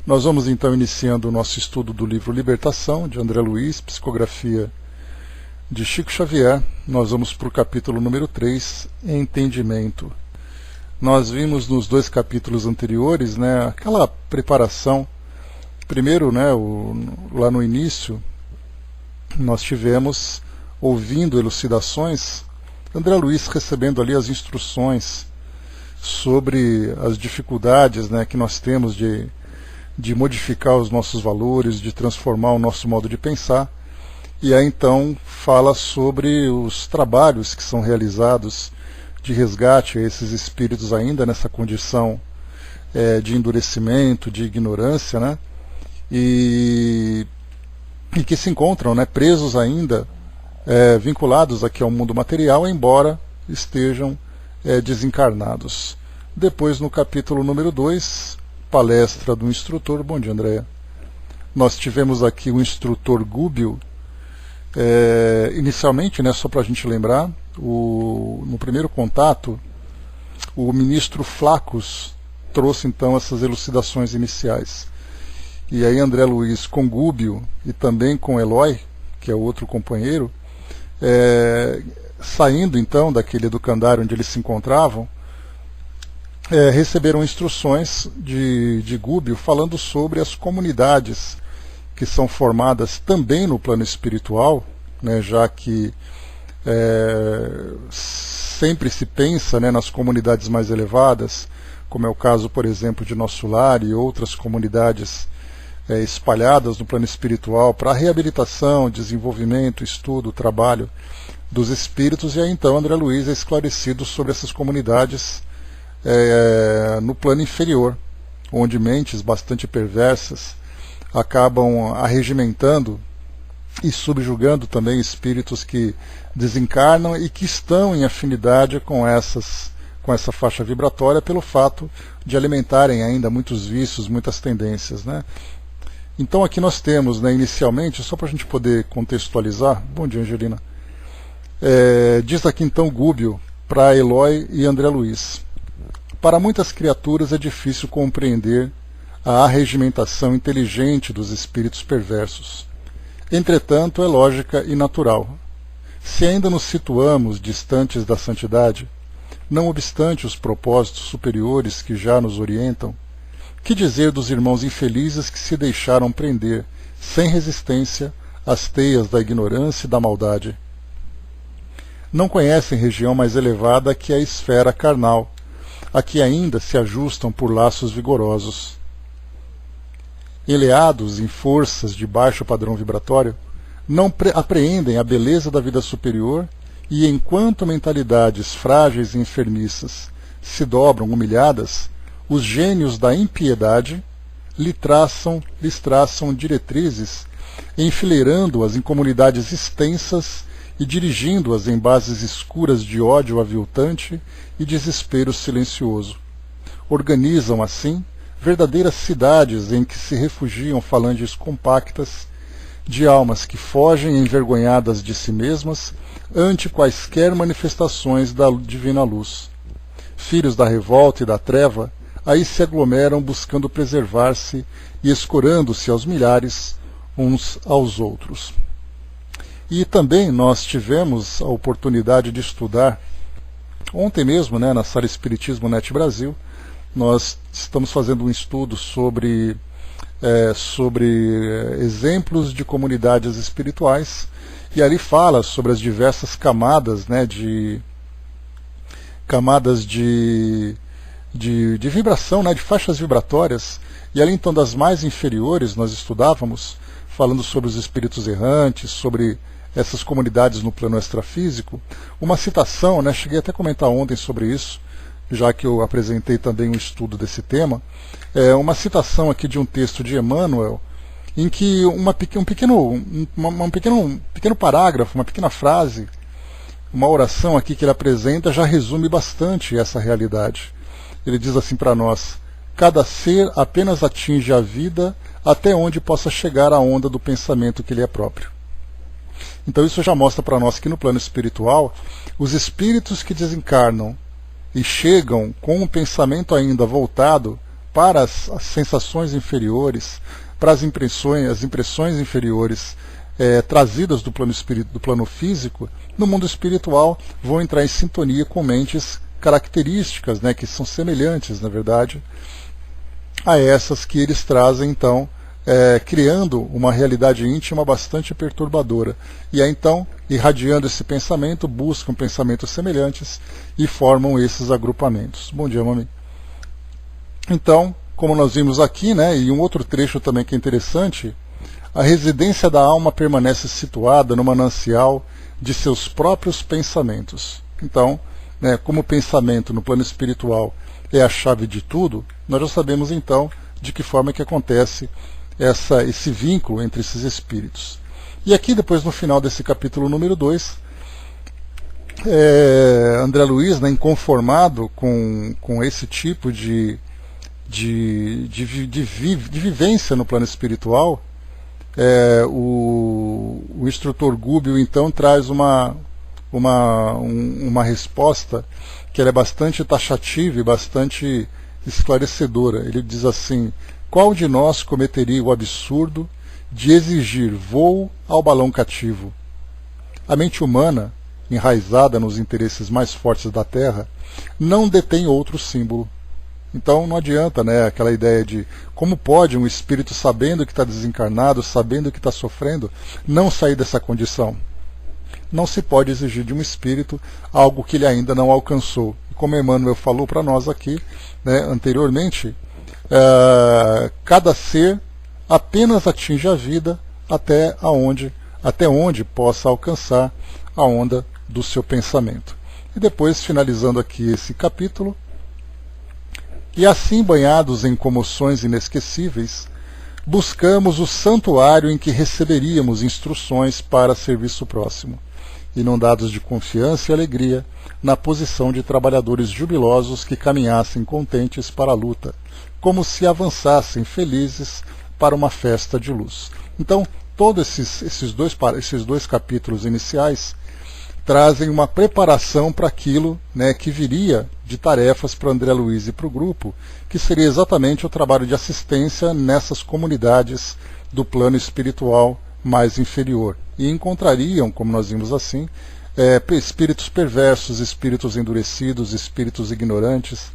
Nós vamos então iniciando o nosso estudo do livro Libertação, de André Luiz, psicografia de Chico Xavier. Nós vamos para o capítulo número 3, Entendimento. Nós vimos nos dois capítulos anteriores, aquela preparação. Primeiro, lá no início, nós tivemos, ouvindo elucidações, André Luiz recebendo ali as instruções sobre as dificuldades que nós temos de modificar os nossos valores, de transformar o nosso modo de pensar. E aí então fala sobre os trabalhos que são realizados de resgate a esses espíritos ainda nessa condição de endurecimento, de ignorância, e que se encontram presos ainda, vinculados aqui ao mundo material, embora estejam desencarnados. Depois, no capítulo número 2, palestra do instrutor. Bom dia, Andréa. Nós tivemos aqui o instrutor Gúbio. Inicialmente, só para a gente lembrar, no primeiro contato, o ministro Flacos trouxe então essas elucidações iniciais. E aí André Luiz com Gúbio e também com Eloy, que é o outro companheiro, saindo então daquele educandário onde eles se encontravam, receberam instruções de Gúbio falando sobre as comunidades que são formadas também no plano espiritual, já que sempre se pensa nas comunidades mais elevadas, como é o caso, por exemplo, de Nosso Lar e outras comunidades espalhadas no plano espiritual para a reabilitação, desenvolvimento, estudo, trabalho dos espíritos. E aí então André Luiz é esclarecido sobre essas comunidades no plano inferior, onde mentes bastante perversas acabam arregimentando e subjugando também espíritos que desencarnam e que estão em afinidade com essa faixa vibratória pelo fato de alimentarem ainda muitos vícios, muitas tendências. Então aqui nós temos, inicialmente, só para a gente poder contextualizar, bom dia, Angelina, diz aqui então Gúbio para Eloy e André Luiz: para muitas criaturas é difícil compreender a arregimentação inteligente dos espíritos perversos. Entretanto, é lógica e natural. Se ainda nos situamos distantes da santidade, não obstante os propósitos superiores que já nos orientam, que dizer dos irmãos infelizes que se deixaram prender, sem resistência, às teias da ignorância e da maldade? Não conhecem região mais elevada que a esfera carnal, a que ainda se ajustam por laços vigorosos. Enleados em forças de baixo padrão vibratório, não apreendem a beleza da vida superior e, enquanto mentalidades frágeis e enfermiças se dobram humilhadas, os gênios da impiedade lhes traçam diretrizes, enfileirando-as em comunidades extensas e dirigindo-as em bases escuras de ódio aviltante e desespero silencioso. Organizam, assim, verdadeiras cidades em que se refugiam falanges compactas de almas que fogem envergonhadas de si mesmas ante quaisquer manifestações da divina luz. Filhos da revolta e da treva, aí se aglomeram buscando preservar-se e escorando-se aos milhares uns aos outros. E também nós tivemos a oportunidade de estudar, ontem mesmo, na Sala Espiritismo Net Brasil, nós estamos fazendo um estudo sobre exemplos de comunidades espirituais, e ali fala sobre as diversas camadas, de vibração, de faixas vibratórias. E ali então das mais inferiores nós estudávamos, falando sobre os espíritos errantes, sobre essas comunidades no plano extrafísico, uma citação, cheguei até a comentar ontem sobre isso, já que eu apresentei também um estudo desse tema, uma citação aqui de um texto de Emmanuel, em que um pequeno parágrafo, uma pequena frase, uma oração aqui que ele apresenta já resume bastante essa realidade. Ele diz assim para nós: cada ser apenas atinge a vida até onde possa chegar a onda do pensamento que lhe é próprio. Então isso já mostra para nós que no plano espiritual, os espíritos que desencarnam e chegam com um pensamento ainda voltado para as sensações inferiores, para as impressões inferiores trazidas do plano físico, no mundo espiritual vão entrar em sintonia com mentes características, né, que são semelhantes, na verdade, a essas que eles trazem, então, criando uma realidade íntima bastante perturbadora. E aí, então, irradiando esse pensamento, buscam pensamentos semelhantes e formam esses agrupamentos. Bom dia, mami. Então, como nós vimos aqui, né, e um outro trecho também que é interessante, a residência da alma permanece situada no manancial de seus próprios pensamentos. Então, né, como o pensamento no plano espiritual é a chave de tudo, nós já sabemos então de que forma que acontece esse vínculo entre esses espíritos. E aqui, depois no final desse capítulo número 2, André Luiz, né, inconformado com esse tipo de vivência no plano espiritual, o instrutor Gubbio então traz uma resposta que ela é bastante taxativa e bastante esclarecedora. Ele diz assim: qual de nós cometeria o absurdo de exigir voo ao balão cativo? A mente humana, enraizada nos interesses mais fortes da Terra, não detém outro símbolo. Então não adianta, né, aquela ideia de como pode um espírito, sabendo que está desencarnado, sabendo que está sofrendo, não sair dessa condição. Não se pode exigir de um espírito algo que ele ainda não alcançou. Como Emmanuel falou para nós aqui, né, anteriormente, cada ser apenas atinge a vida até onde possa alcançar a onda do seu pensamento. E depois, finalizando aqui esse capítulo, e assim, banhados em comoções inesquecíveis, buscamos o santuário em que receberíamos instruções para serviço próximo, inundados de confiança e alegria, na posição de trabalhadores jubilosos que caminhassem contentes para a luta, como se avançassem felizes para uma festa de luz. Então, todos esses dois capítulos iniciais trazem uma preparação para aquilo, né, que viria de tarefas para André Luiz e para o grupo, que seria exatamente o trabalho de assistência nessas comunidades do plano espiritual mais inferior. E encontrariam, como nós vimos assim, espíritos perversos, espíritos endurecidos, espíritos ignorantes,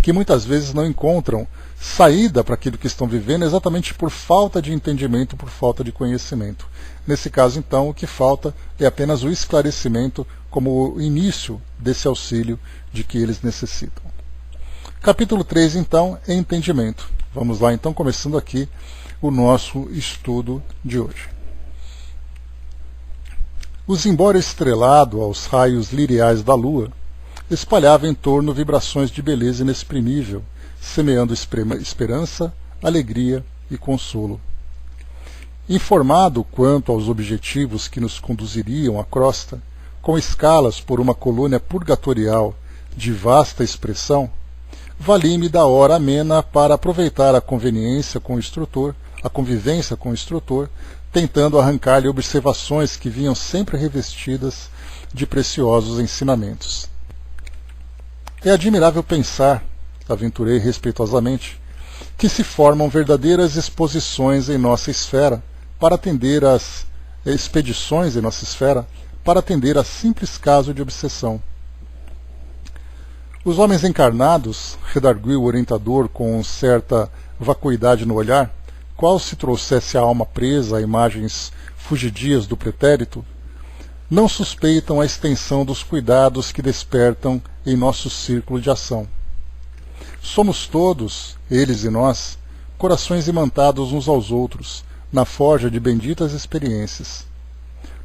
que muitas vezes não encontram saída para aquilo que estão vivendo exatamente por falta de entendimento, por falta de conhecimento. Nesse caso, então, o que falta é apenas o esclarecimento como o início desse auxílio de que eles necessitam. Capítulo 3, então, é entendimento. Vamos lá, então, começando aqui o nosso estudo de hoje. O zimbório estrelado aos raios liriais da lua espalhava em torno vibrações de beleza inexprimível, semeando esperança, alegria e consolo. Informado quanto aos objetivos que nos conduziriam à crosta, com escalas por uma colônia purgatorial de vasta expressão, vali-me da hora amena para aproveitar a convivência com o instrutor, tentando arrancar-lhe observações que vinham sempre revestidas de preciosos ensinamentos. É admirável pensar, aventurei respeitosamente, que se formam verdadeiras exposições em nossa esfera para atender às expedições em nossa esfera para atender a simples caso de obsessão. Os homens encarnados, redarguiu o orientador com certa vacuidade no olhar, qual se trouxesse a alma presa a imagens fugidias do pretérito, não suspeitam a extensão dos cuidados que despertam em nosso círculo de ação. Somos todos, eles e nós, corações imantados uns aos outros, na forja de benditas experiências.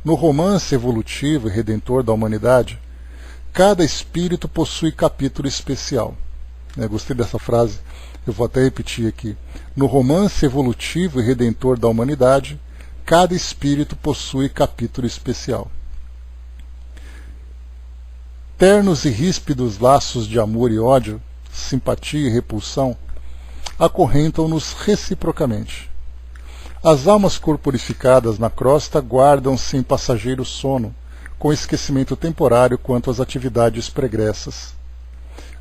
No romance evolutivo e redentor da humanidade, cada espírito possui capítulo especial. Gostei dessa frase, eu vou até repetir aqui. No romance evolutivo e redentor da humanidade, cada espírito possui capítulo especial. Ternos e ríspidos laços de amor e ódio, simpatia e repulsão, acorrentam-nos reciprocamente. As almas corporificadas na crosta guardam-se em passageiro sono, com esquecimento temporário quanto às atividades pregressas.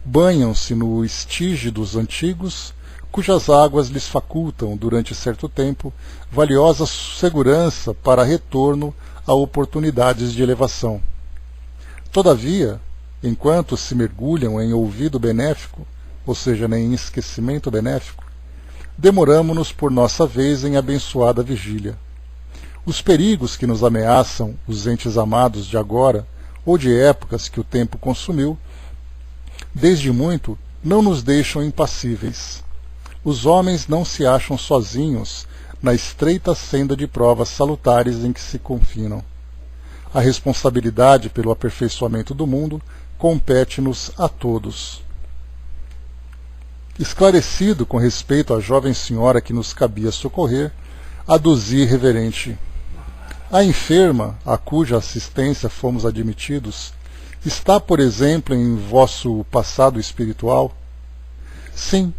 banham-se no estige dos antigos, cujas águas lhes facultam, durante certo tempo, valiosa segurança para retorno a oportunidades de elevação. Todavia, enquanto se mergulham em ouvido benéfico, ou seja, em esquecimento benéfico, demoramo-nos por nossa vez em abençoada vigília. Os perigos que nos ameaçam, os entes amados de agora, ou de épocas que o tempo consumiu, desde muito não nos deixam impassíveis. Os homens não se acham sozinhos na estreita senda de provas salutares em que se confinam. A responsabilidade pelo aperfeiçoamento do mundo compete-nos a todos. Esclarecido com respeito à jovem senhora que nos cabia socorrer, aduzi reverente: a enferma, a cuja assistência fomos admitidos, está, por exemplo, em vosso passado espiritual? Sim,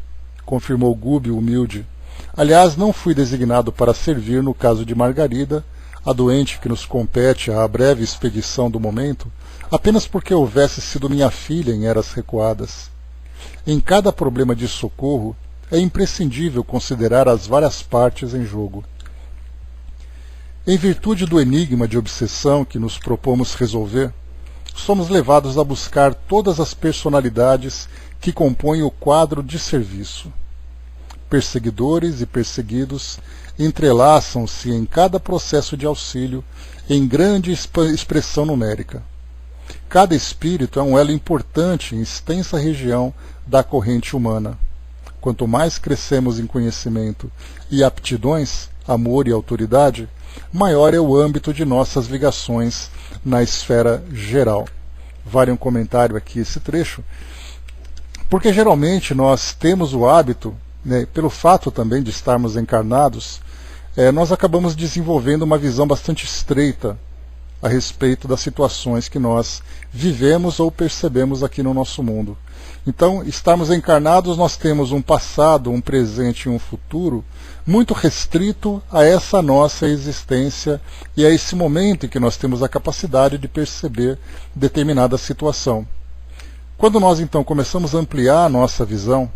confirmou Gúbio humilde. Aliás, não fui designado para servir no caso de Margarida, a doente que nos compete à breve expedição do momento, apenas porque houvesse sido minha filha em eras recuadas. Em cada problema de socorro, é imprescindível considerar as várias partes em jogo. Em virtude do enigma de obsessão que nos propomos resolver, somos levados a buscar todas as personalidades que compõem o quadro de serviço. Perseguidores e perseguidos entrelaçam-se em cada processo de auxílio em grande expressão numérica. Cada espírito é um elo importante em extensa região da corrente humana. Quanto mais crescemos em conhecimento e aptidões, amor e autoridade, maior é o âmbito de nossas ligações na esfera geral. Vale um comentário aqui esse trecho, porque geralmente nós temos o hábito, pelo fato também de estarmos encarnados, nós acabamos desenvolvendo uma visão bastante estreita a respeito das situações que nós vivemos ou percebemos aqui no nosso mundo. Então, estarmos encarnados, nós temos um passado, um presente e um futuro muito restrito a essa nossa existência e a esse momento em que nós temos a capacidade de perceber determinada situação. Quando nós, então, começamos a ampliar a nossa visão,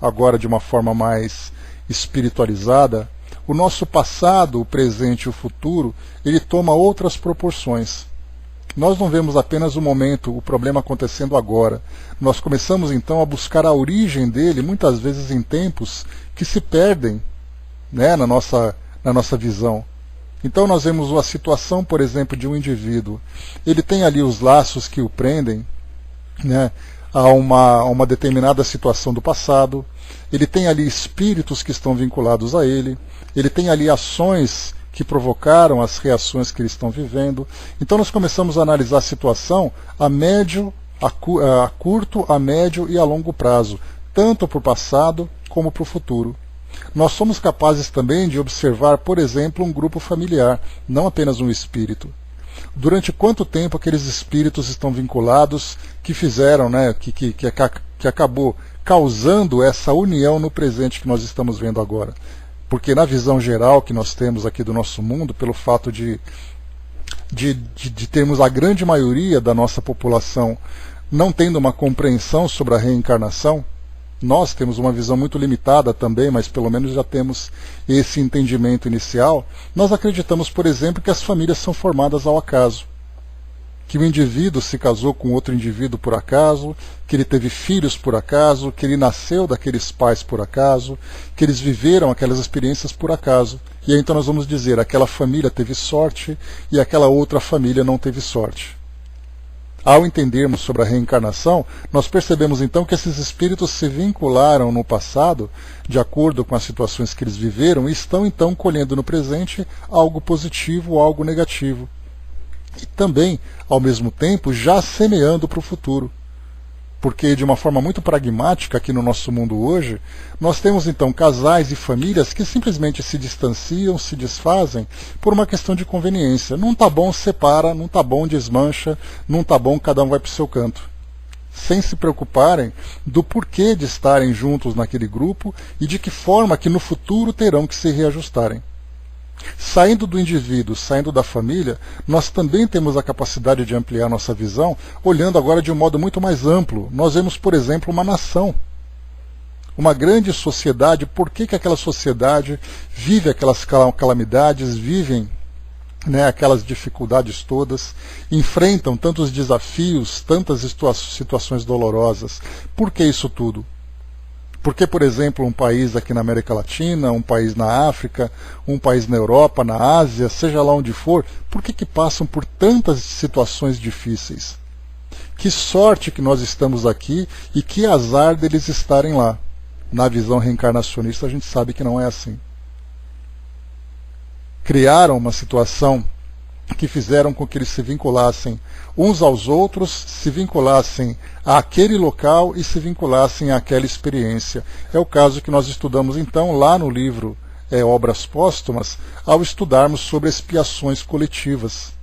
agora de uma forma mais espiritualizada, o nosso passado, o presente e o futuro, ele toma outras proporções. Nós não vemos apenas o momento, o problema acontecendo agora. Nós começamos então a buscar a origem dele, muitas vezes em tempos que se perdem, na nossa visão. Então nós vemos a situação, por exemplo, de um indivíduo. Ele tem ali os laços que o prendem, a uma determinada situação do passado. Ele tem ali espíritos que estão vinculados a ele. Ele tem ali ações que provocaram as reações que eles estão vivendo. Então nós começamos a analisar a situação a curto, a médio e a longo prazo, tanto para o passado como para o futuro. Nós somos capazes também de observar, por exemplo, um grupo familiar, não apenas um espírito. Durante quanto tempo aqueles espíritos estão vinculados, que fizeram, que acabou causando essa união no presente que nós estamos vendo agora. Porque na visão geral que nós temos aqui do nosso mundo, pelo fato de termos a grande maioria da nossa população não tendo uma compreensão sobre a reencarnação, nós temos uma visão muito limitada também, mas pelo menos já temos esse entendimento inicial. Nós acreditamos, por exemplo, que as famílias são formadas ao acaso, que o indivíduo se casou com outro indivíduo por acaso, que ele teve filhos por acaso, que ele nasceu daqueles pais por acaso, que eles viveram aquelas experiências por acaso. E aí então nós vamos dizer, aquela família teve sorte e aquela outra família não teve sorte. Ao entendermos sobre a reencarnação, nós percebemos então que esses espíritos se vincularam no passado, de acordo com as situações que eles viveram, e estão então colhendo no presente algo positivo ou algo negativo. E também, ao mesmo tempo, já semeando para o futuro. Porque, de uma forma muito pragmática aqui no nosso mundo hoje, nós temos então casais e famílias que simplesmente se distanciam, se desfazem por uma questão de conveniência. Não está bom, separa, não está bom, desmancha, não está bom, cada um vai para o seu canto. Sem se preocuparem do porquê de estarem juntos naquele grupo e de que forma que no futuro terão que se reajustarem. Saindo do indivíduo, saindo da família, nós também temos a capacidade de ampliar nossa visão, olhando agora de um modo muito mais amplo. Nós vemos, por exemplo, uma nação, uma grande sociedade. Por que aquela sociedade vive aquelas calamidades, vivem aquelas dificuldades todas, enfrentam tantos desafios, tantas situações dolorosas? Por que isso tudo? Porque, por exemplo, um país aqui na América Latina, um país na África, um país na Europa, na Ásia, seja lá onde for, por que passam por tantas situações difíceis? Que sorte que nós estamos aqui e que azar deles estarem lá. Na visão reencarnacionista a gente sabe que não é assim. Criaram uma situação que fizeram com que eles se vinculassem uns aos outros, se vinculassem àquele local e se vinculassem àquela experiência. É o caso que nós estudamos então lá no livro Obras Póstumas, ao estudarmos sobre expiações coletivas.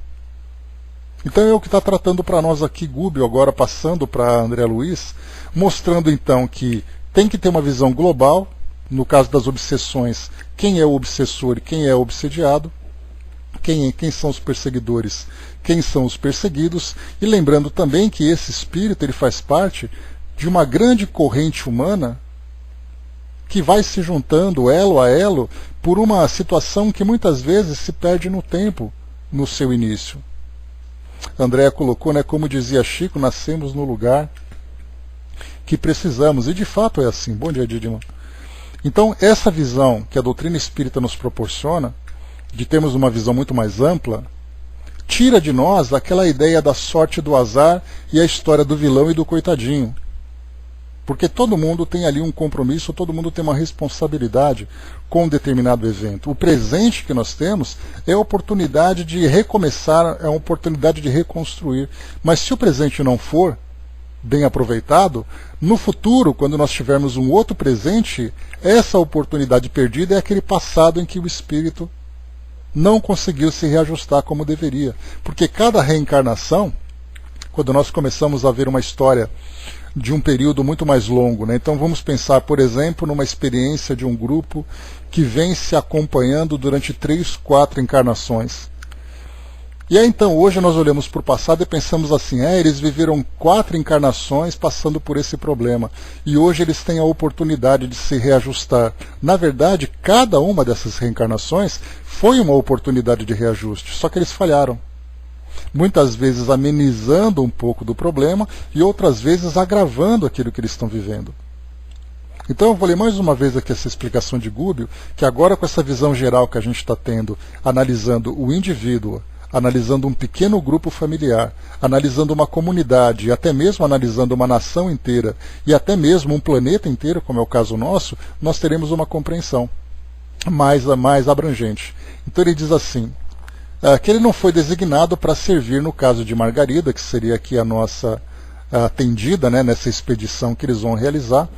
Então é o que está tratando para nós aqui Gubbio, agora passando para André Luiz, mostrando então que tem que ter uma visão global, no caso das obsessões, quem é o obsessor e quem é o obsediado, quem são os perseguidores, quem são os perseguidos, e lembrando também que esse espírito ele faz parte de uma grande corrente humana que vai se juntando elo a elo por uma situação que muitas vezes se perde no tempo, no seu início. André colocou, como dizia Chico, nascemos no lugar que precisamos, e de fato é assim. Bom dia, Didima. Então, essa visão que a doutrina espírita nos proporciona, de termos uma visão muito mais ampla, tira de nós aquela ideia da sorte do azar e a história do vilão e do coitadinho. Porque todo mundo tem ali um compromisso, todo mundo tem uma responsabilidade com um determinado evento. O presente que nós temos é a oportunidade de recomeçar, é a oportunidade de reconstruir. Mas se o presente não for bem aproveitado, no futuro, quando nós tivermos um outro presente, essa oportunidade perdida é aquele passado em que o espírito não conseguiu se reajustar como deveria. Porque cada reencarnação, quando nós começamos a ver uma história de um período muito mais longo, então vamos pensar, por exemplo, numa experiência de um grupo que vem se acompanhando durante 3, 4 encarnações. E aí então hoje nós olhamos para o passado e pensamos assim, eles viveram 4 encarnações passando por esse problema, e hoje eles têm a oportunidade de se reajustar. Na verdade, cada uma dessas reencarnações foi uma oportunidade de reajuste, só que eles falharam. Muitas vezes amenizando um pouco do problema e outras vezes agravando aquilo que eles estão vivendo. Então eu vou ler mais uma vez aqui essa explicação de Gubbio, que agora com essa visão geral que a gente está tendo, analisando o indivíduo, analisando um pequeno grupo familiar, analisando uma comunidade, e até mesmo analisando uma nação inteira, e até mesmo um planeta inteiro, como é o caso nosso, nós teremos uma compreensão mais abrangente. Então ele diz assim, que ele não foi designado para servir no caso de Margarida, que seria aqui a nossa atendida nessa expedição que eles vão realizar,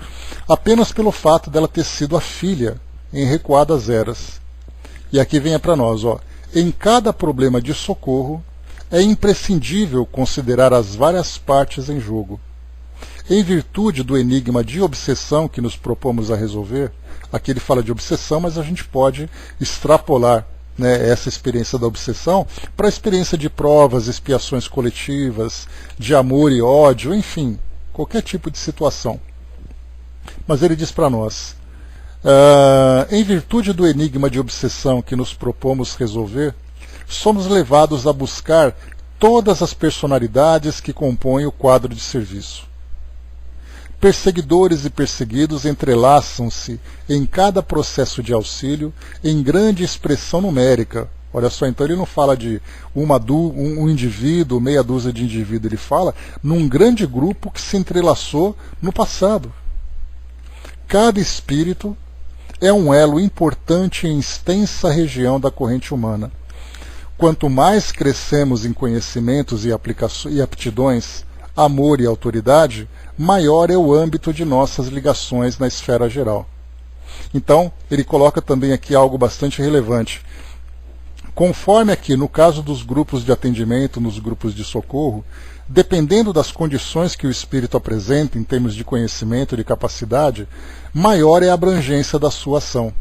apenas pelo fato dela ter sido a filha em recuadas eras. E aqui vem para nós, em cada problema de socorro é imprescindível considerar as várias partes em jogo. Em virtude do enigma de obsessão que nos propomos a resolver, aqui ele fala de obsessão, mas a gente pode extrapolar essa experiência da obsessão para a experiência de provas, expiações coletivas, de amor e ódio, enfim, qualquer tipo de situação. Mas ele diz para nós, em virtude do enigma de obsessão que nos propomos resolver, somos levados a buscar todas as personalidades que compõem o quadro de serviço. Perseguidores e perseguidos entrelaçam-se em cada processo de auxílio em grande expressão numérica. Olha só, então ele não fala de um indivíduo, meia dúzia de indivíduos, ele fala num grande grupo que se entrelaçou no passado. Cada espírito é um elo importante em extensa região da corrente humana. Quanto mais crescemos em conhecimentos e aptidões, amor e autoridade, maior é o âmbito de nossas ligações na esfera geral. Então, ele coloca também aqui algo bastante relevante. Conforme aqui, no caso dos grupos de atendimento, nos grupos de socorro, dependendo das condições que o espírito apresenta em termos de conhecimento e de capacidade, maior é a abrangência da sua ação.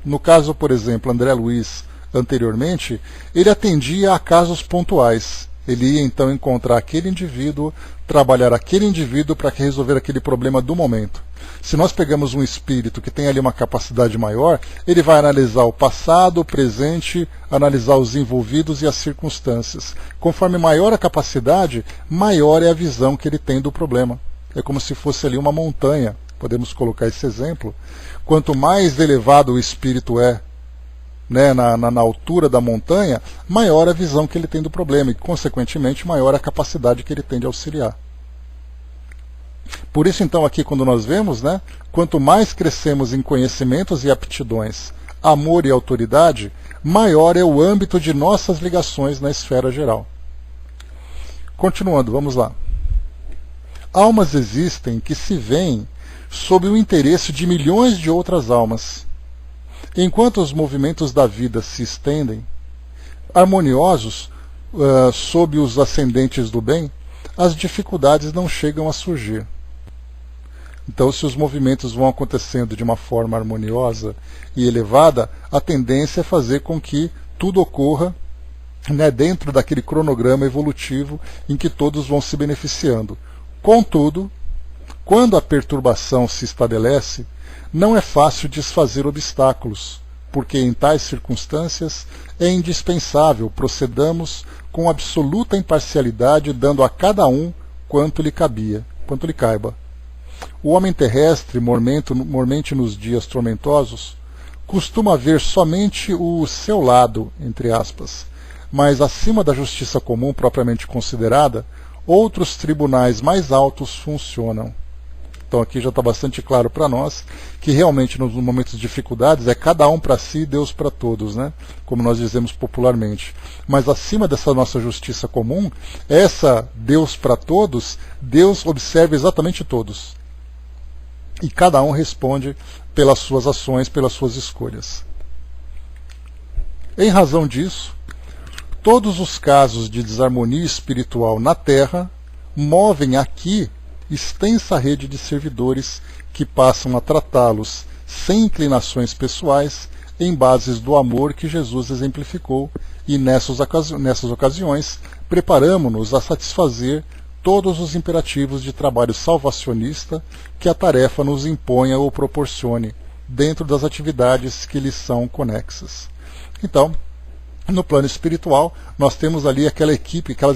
No caso, por exemplo, André Luiz, anteriormente, ele atendia a casos pontuais. Ele ia então encontrar aquele indivíduo, trabalhar aquele indivíduo para resolver aquele problema do momento. Se nós pegamos um espírito que tem ali uma capacidade maior, ele vai analisar o passado, o presente, analisar os envolvidos e as circunstâncias. Conforme maior a capacidade, maior é a visão que ele tem do problema. É como se fosse ali uma montanha, podemos colocar esse exemplo. Quanto mais elevado o espírito é, né, na altura da montanha, maior a visão que ele tem do problema e, consequentemente, maior a capacidade que ele tem de auxiliar. Por isso, então, aqui quando nós vemos, né, quanto mais crescemos em conhecimentos e aptidões, amor e autoridade, maior é o âmbito de nossas ligações na esfera geral. Continuando, vamos lá. Almas existem que se veem sob o interesse de milhões de outras almas. Enquanto os movimentos da vida se estendem, harmoniosos, sob os ascendentes do bem, as dificuldades não chegam a surgir. Então, se os movimentos vão acontecendo de uma forma harmoniosa e elevada, a tendência é fazer com que tudo ocorra, né, dentro daquele cronograma evolutivo em que todos vão se beneficiando. Contudo, quando a perturbação se estabelece, não é fácil desfazer obstáculos, porque em tais circunstâncias é indispensável procedamos com absoluta imparcialidade, dando a cada um quanto lhe caiba. O homem terrestre, mormente nos dias tormentosos, costuma ver somente o seu lado, entre aspas, mas acima da justiça comum propriamente considerada, outros tribunais mais altos funcionam. Então aqui já está bastante claro para nós que realmente nos momentos de dificuldades é cada um para si e Deus para todos, né? Como nós dizemos popularmente. Mas acima dessa nossa justiça comum, essa Deus para todos, Deus observa exatamente todos. E cada um responde pelas suas ações, pelas suas escolhas. Em razão disso, todos os casos de desarmonia espiritual na Terra movem aqui extensa rede de servidores que passam a tratá-los sem inclinações pessoais em bases do amor que Jesus exemplificou e nessas ocasiões preparamo-nos a satisfazer todos os imperativos de trabalho salvacionista que a tarefa nos imponha ou proporcione dentro das atividades que lhes são conexas. Então, no plano espiritual, nós temos ali aquelas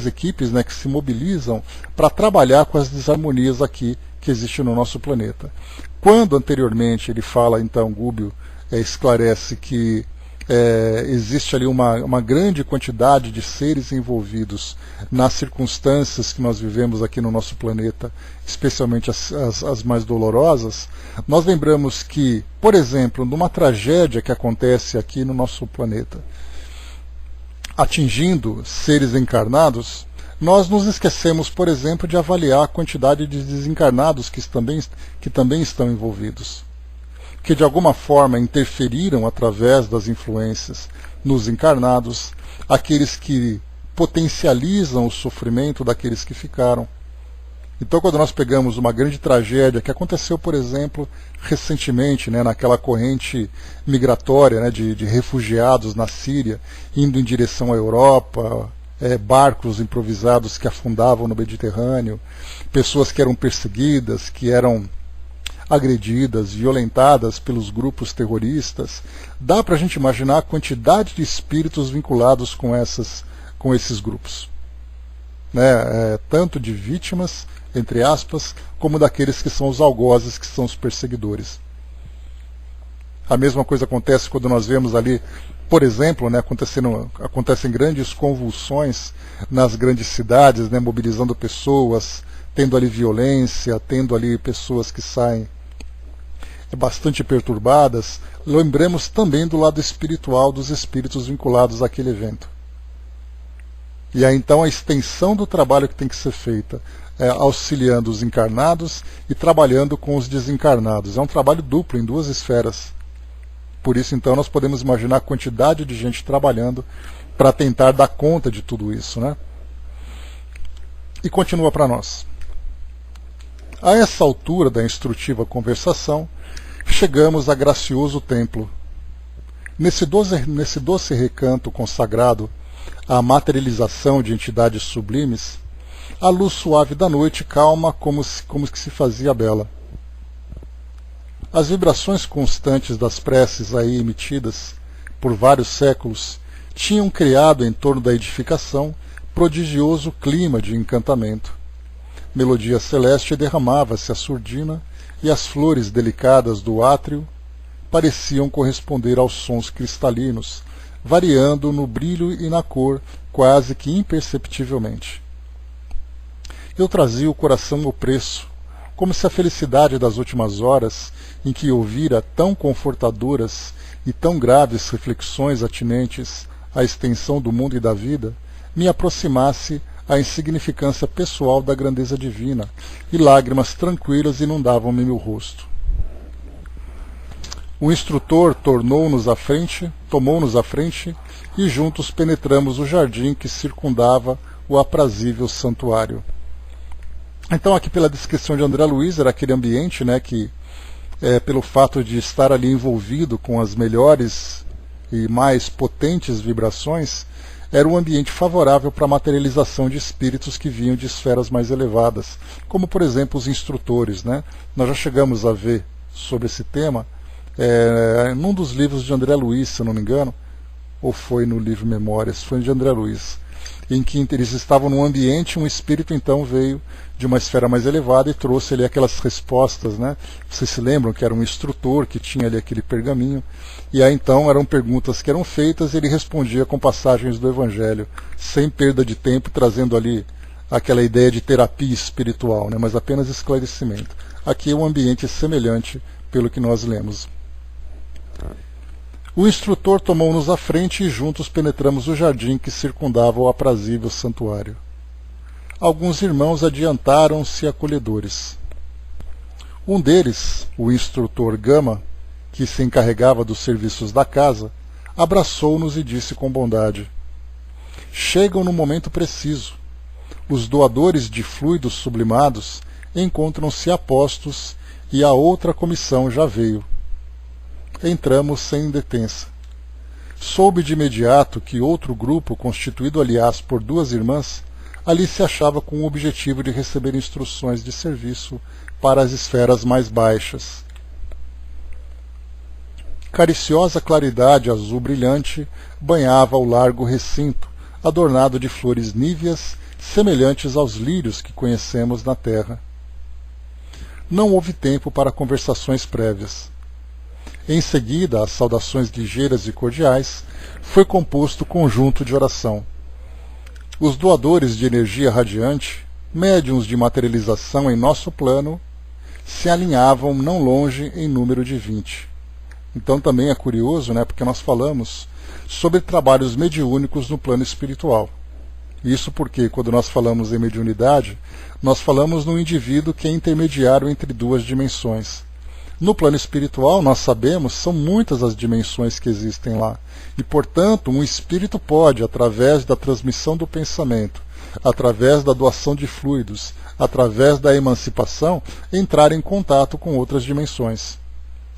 equipes, né, que se mobilizam para trabalhar com as desarmonias aqui que existem no nosso planeta. Quando anteriormente ele fala, então, Gubbio esclarece que existe ali uma grande quantidade de seres envolvidos nas circunstâncias que nós vivemos aqui no nosso planeta, especialmente as mais dolorosas, nós lembramos que, por exemplo, numa tragédia que acontece aqui no nosso planeta, atingindo seres encarnados, nós nos esquecemos, por exemplo, de avaliar a quantidade de desencarnados que também estão envolvidos, que de alguma forma interferiram através das influências nos encarnados, aqueles que potencializam o sofrimento daqueles que ficaram. Então, quando nós pegamos uma grande tragédia que aconteceu, por exemplo, recentemente, né, naquela corrente migratória, né, de refugiados na Síria, indo em direção à Europa, barcos improvisados que afundavam no Mediterrâneo, pessoas que eram perseguidas, que eram agredidas, violentadas pelos grupos terroristas, dá para a gente imaginar a quantidade de espíritos vinculados com esses grupos. Né? Tanto de vítimas, entre aspas, como daqueles que são os algozes, que são os perseguidores. A mesma coisa acontece quando nós vemos ali, por exemplo, né, acontecem grandes convulsões nas grandes cidades, né, mobilizando pessoas, tendo ali violência, tendo ali pessoas que saem bastante perturbadas. Lembremos também do lado espiritual dos espíritos vinculados àquele evento. E aí então a extensão do trabalho que tem que ser feita, auxiliando os encarnados e trabalhando com os desencarnados. É um trabalho duplo em duas esferas. Por isso então nós podemos imaginar a quantidade de gente trabalhando para tentar dar conta de tudo isso, né? E continua para nós. A essa altura da instrutiva conversação, chegamos a gracioso templo. Nesse doce recanto consagrado à materialização de entidades sublimes, a luz suave da noite calma como que se fazia bela. As vibrações constantes das preces aí emitidas por vários séculos tinham criado em torno da edificação prodigioso clima de encantamento. Melodia celeste derramava-se à surdina e as flores delicadas do átrio pareciam corresponder aos sons cristalinos, variando no brilho e na cor quase que imperceptivelmente. Eu trazia o coração opresso, como se a felicidade das últimas horas, em que ouvira tão confortadoras e tão graves reflexões atinentes à extensão do mundo e da vida, me aproximasse à insignificância pessoal da grandeza divina, e lágrimas tranquilas inundavam-me meu rosto. O instrutor tomou-nos à frente e juntos penetramos o jardim que circundava o aprazível santuário. Então, aqui pela descrição de André Luiz, era aquele ambiente, né, que, pelo fato de estar ali envolvido com as melhores e mais potentes vibrações, era um ambiente favorável para a materialização de espíritos que vinham de esferas mais elevadas, como, por exemplo, os instrutores, né? Nós já chegamos a ver sobre esse tema num dos livros de André Luiz, se eu não me engano, ou foi no livro Memórias, foi de André Luiz, em que eles estavam num ambiente, um espírito então veio de uma esfera mais elevada e trouxe ali aquelas respostas, né? Vocês se lembram que era um instrutor que tinha ali aquele pergaminho, e aí então eram perguntas que eram feitas e ele respondia com passagens do Evangelho, sem perda de tempo, trazendo ali aquela ideia de terapia espiritual, né? Mas apenas esclarecimento. Aqui o ambiente é semelhante pelo que nós lemos. O instrutor tomou-nos à frente e juntos penetramos o jardim que circundava o aprazível santuário. Alguns irmãos adiantaram-se acolhedores. Um deles, o instrutor Gama, que se encarregava dos serviços da casa, abraçou-nos e disse com bondade: "Chegam no momento preciso. Os doadores de fluidos sublimados encontram-se a postos e a outra comissão já veio." Entramos sem detença. Soube de imediato que outro grupo, constituído aliás por duas irmãs, ali se achava com o objetivo de receber instruções de serviço para as esferas mais baixas. Cariciosa claridade azul brilhante banhava o largo recinto, adornado de flores níveas, semelhantes aos lírios que conhecemos na terra. Não houve tempo para conversações prévias. Em seguida, às saudações ligeiras e cordiais, foi composto o conjunto de oração. Os doadores de energia radiante, médiuns de materialização em nosso plano, se alinhavam não longe em número de 20. Então também é curioso, né, porque nós falamos sobre trabalhos mediúnicos no plano espiritual. Isso porque, quando nós falamos em mediunidade, nós falamos num indivíduo que é intermediário entre duas dimensões. No plano espiritual, nós sabemos, são muitas as dimensões que existem lá. E, portanto, um espírito pode, através da transmissão do pensamento, através da doação de fluidos, através da emancipação, entrar em contato com outras dimensões.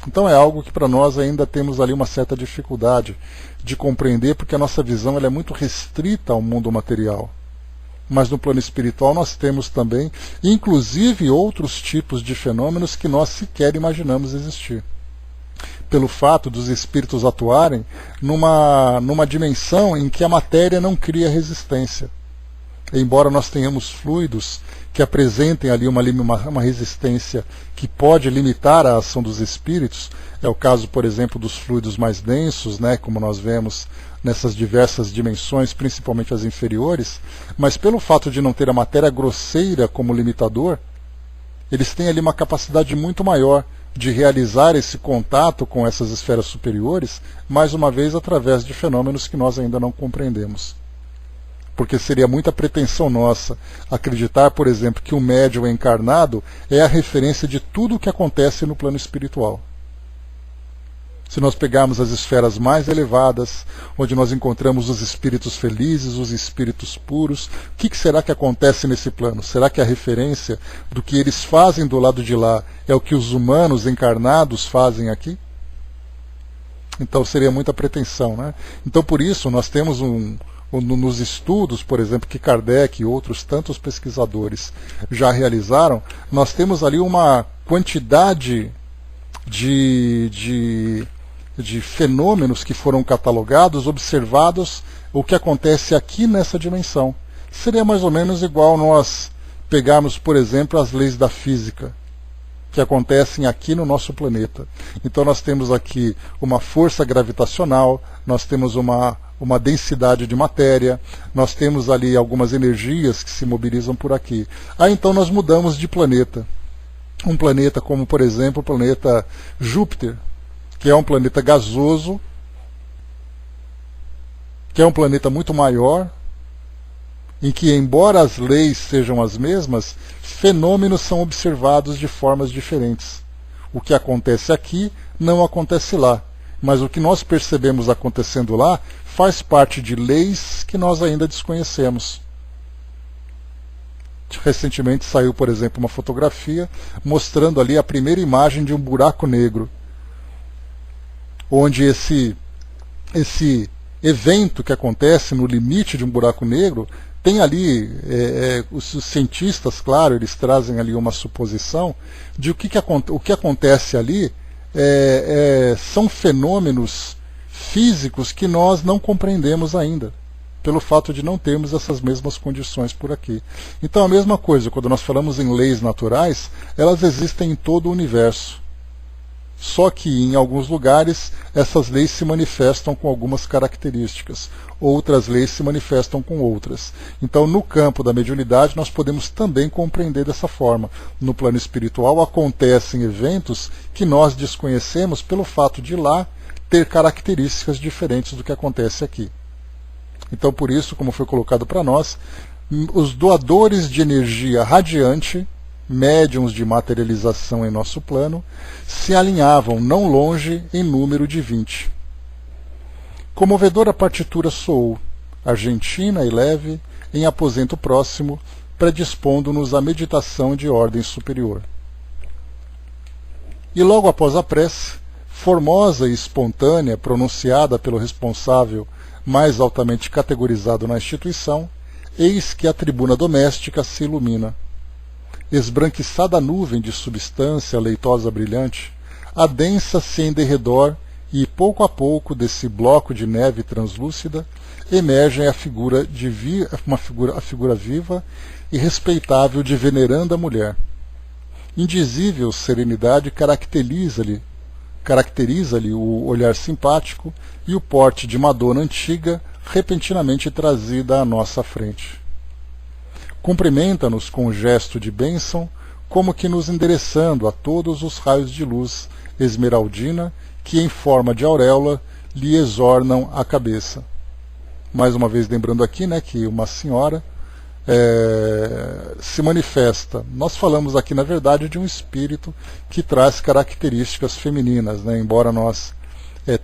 Então é algo que para nós ainda temos ali uma certa dificuldade de compreender, porque a nossa visão ela é muito restrita ao mundo material. Mas no plano espiritual nós temos também, inclusive, outros tipos de fenômenos que nós sequer imaginamos existir. Pelo fato dos espíritos atuarem numa dimensão em que a matéria não cria resistência. Embora nós tenhamos fluidos que apresentem ali uma resistência que pode limitar a ação dos espíritos, é o caso, por exemplo, dos fluidos mais densos, né, como nós vemos nessas diversas dimensões, principalmente as inferiores, mas pelo fato de não ter a matéria grosseira como limitador, eles têm ali uma capacidade muito maior de realizar esse contato com essas esferas superiores, mais uma vez através de fenômenos que nós ainda não compreendemos. Porque seria muita pretensão nossa acreditar, por exemplo, que o médium encarnado é a referência de tudo o que acontece no plano espiritual. Se nós pegarmos as esferas mais elevadas, onde nós encontramos os espíritos felizes, os espíritos puros, o que será que acontece nesse plano? Será que a referência do que eles fazem do lado de lá é o que os humanos encarnados fazem aqui? Então seria muita pretensão, né? Então por isso nós temos nos estudos, por exemplo, que Kardec e outros tantos pesquisadores já realizaram, nós temos ali uma quantidade de fenômenos que foram catalogados, observados, o que acontece aqui nessa dimensão. Seria mais ou menos igual nós pegarmos, por exemplo, as leis da física, que acontecem aqui no nosso planeta. Então nós temos aqui uma força gravitacional, nós temos uma densidade de matéria, nós temos ali algumas energias que se mobilizam por aqui. Aí então nós mudamos de planeta. Um planeta como, por exemplo, o planeta Júpiter, que é um planeta gasoso, que é um planeta muito maior, em que, embora as leis sejam as mesmas, fenômenos são observados de formas diferentes. O que acontece aqui não acontece lá, mas o que nós percebemos acontecendo lá faz parte de leis que nós ainda desconhecemos. Recentemente saiu, por exemplo, uma fotografia mostrando ali a primeira imagem de um buraco negro, onde esse evento que acontece no limite de um buraco negro tem ali, os cientistas, claro, eles trazem ali uma suposição de o que acontece ali são fenômenos físicos que nós não compreendemos ainda, pelo fato de não termos essas mesmas condições por aqui. Então a mesma coisa, quando nós falamos em leis naturais, elas existem em todo o universo. Só que em alguns lugares essas leis se manifestam com algumas características, outras leis se manifestam com outras. Então no campo da mediunidade nós podemos também compreender dessa forma. No plano espiritual acontecem eventos que nós desconhecemos pelo fato de lá ter características diferentes do que acontece aqui. Então por isso, como foi colocado para nós, os doadores de energia radiante, médiuns de materialização em nosso plano, se alinhavam não longe em número de 20. Comovedora partitura soou, argentina e leve, em aposento próximo, predispondo-nos à meditação de ordem superior. E logo após a prece, formosa e espontânea, pronunciada pelo responsável mais altamente categorizado na instituição, eis que a tribuna doméstica se ilumina. Esbranquiçada nuvem de substância leitosa brilhante, adensa-se em derredor e, pouco a pouco, desse bloco de neve translúcida, emerge a figura viva e respeitável de veneranda mulher. Indizível serenidade caracteriza-lhe o olhar simpático e o porte de Madonna antiga repentinamente trazida à nossa frente. Cumprimenta-nos com um gesto de bênção, como que nos endereçando a todos os raios de luz esmeraldina que, em forma de auréola, lhe exornam a cabeça. Mais uma vez lembrando aqui, que uma senhora se manifesta. Nós falamos aqui, na verdade, de um espírito que traz características femininas, embora nós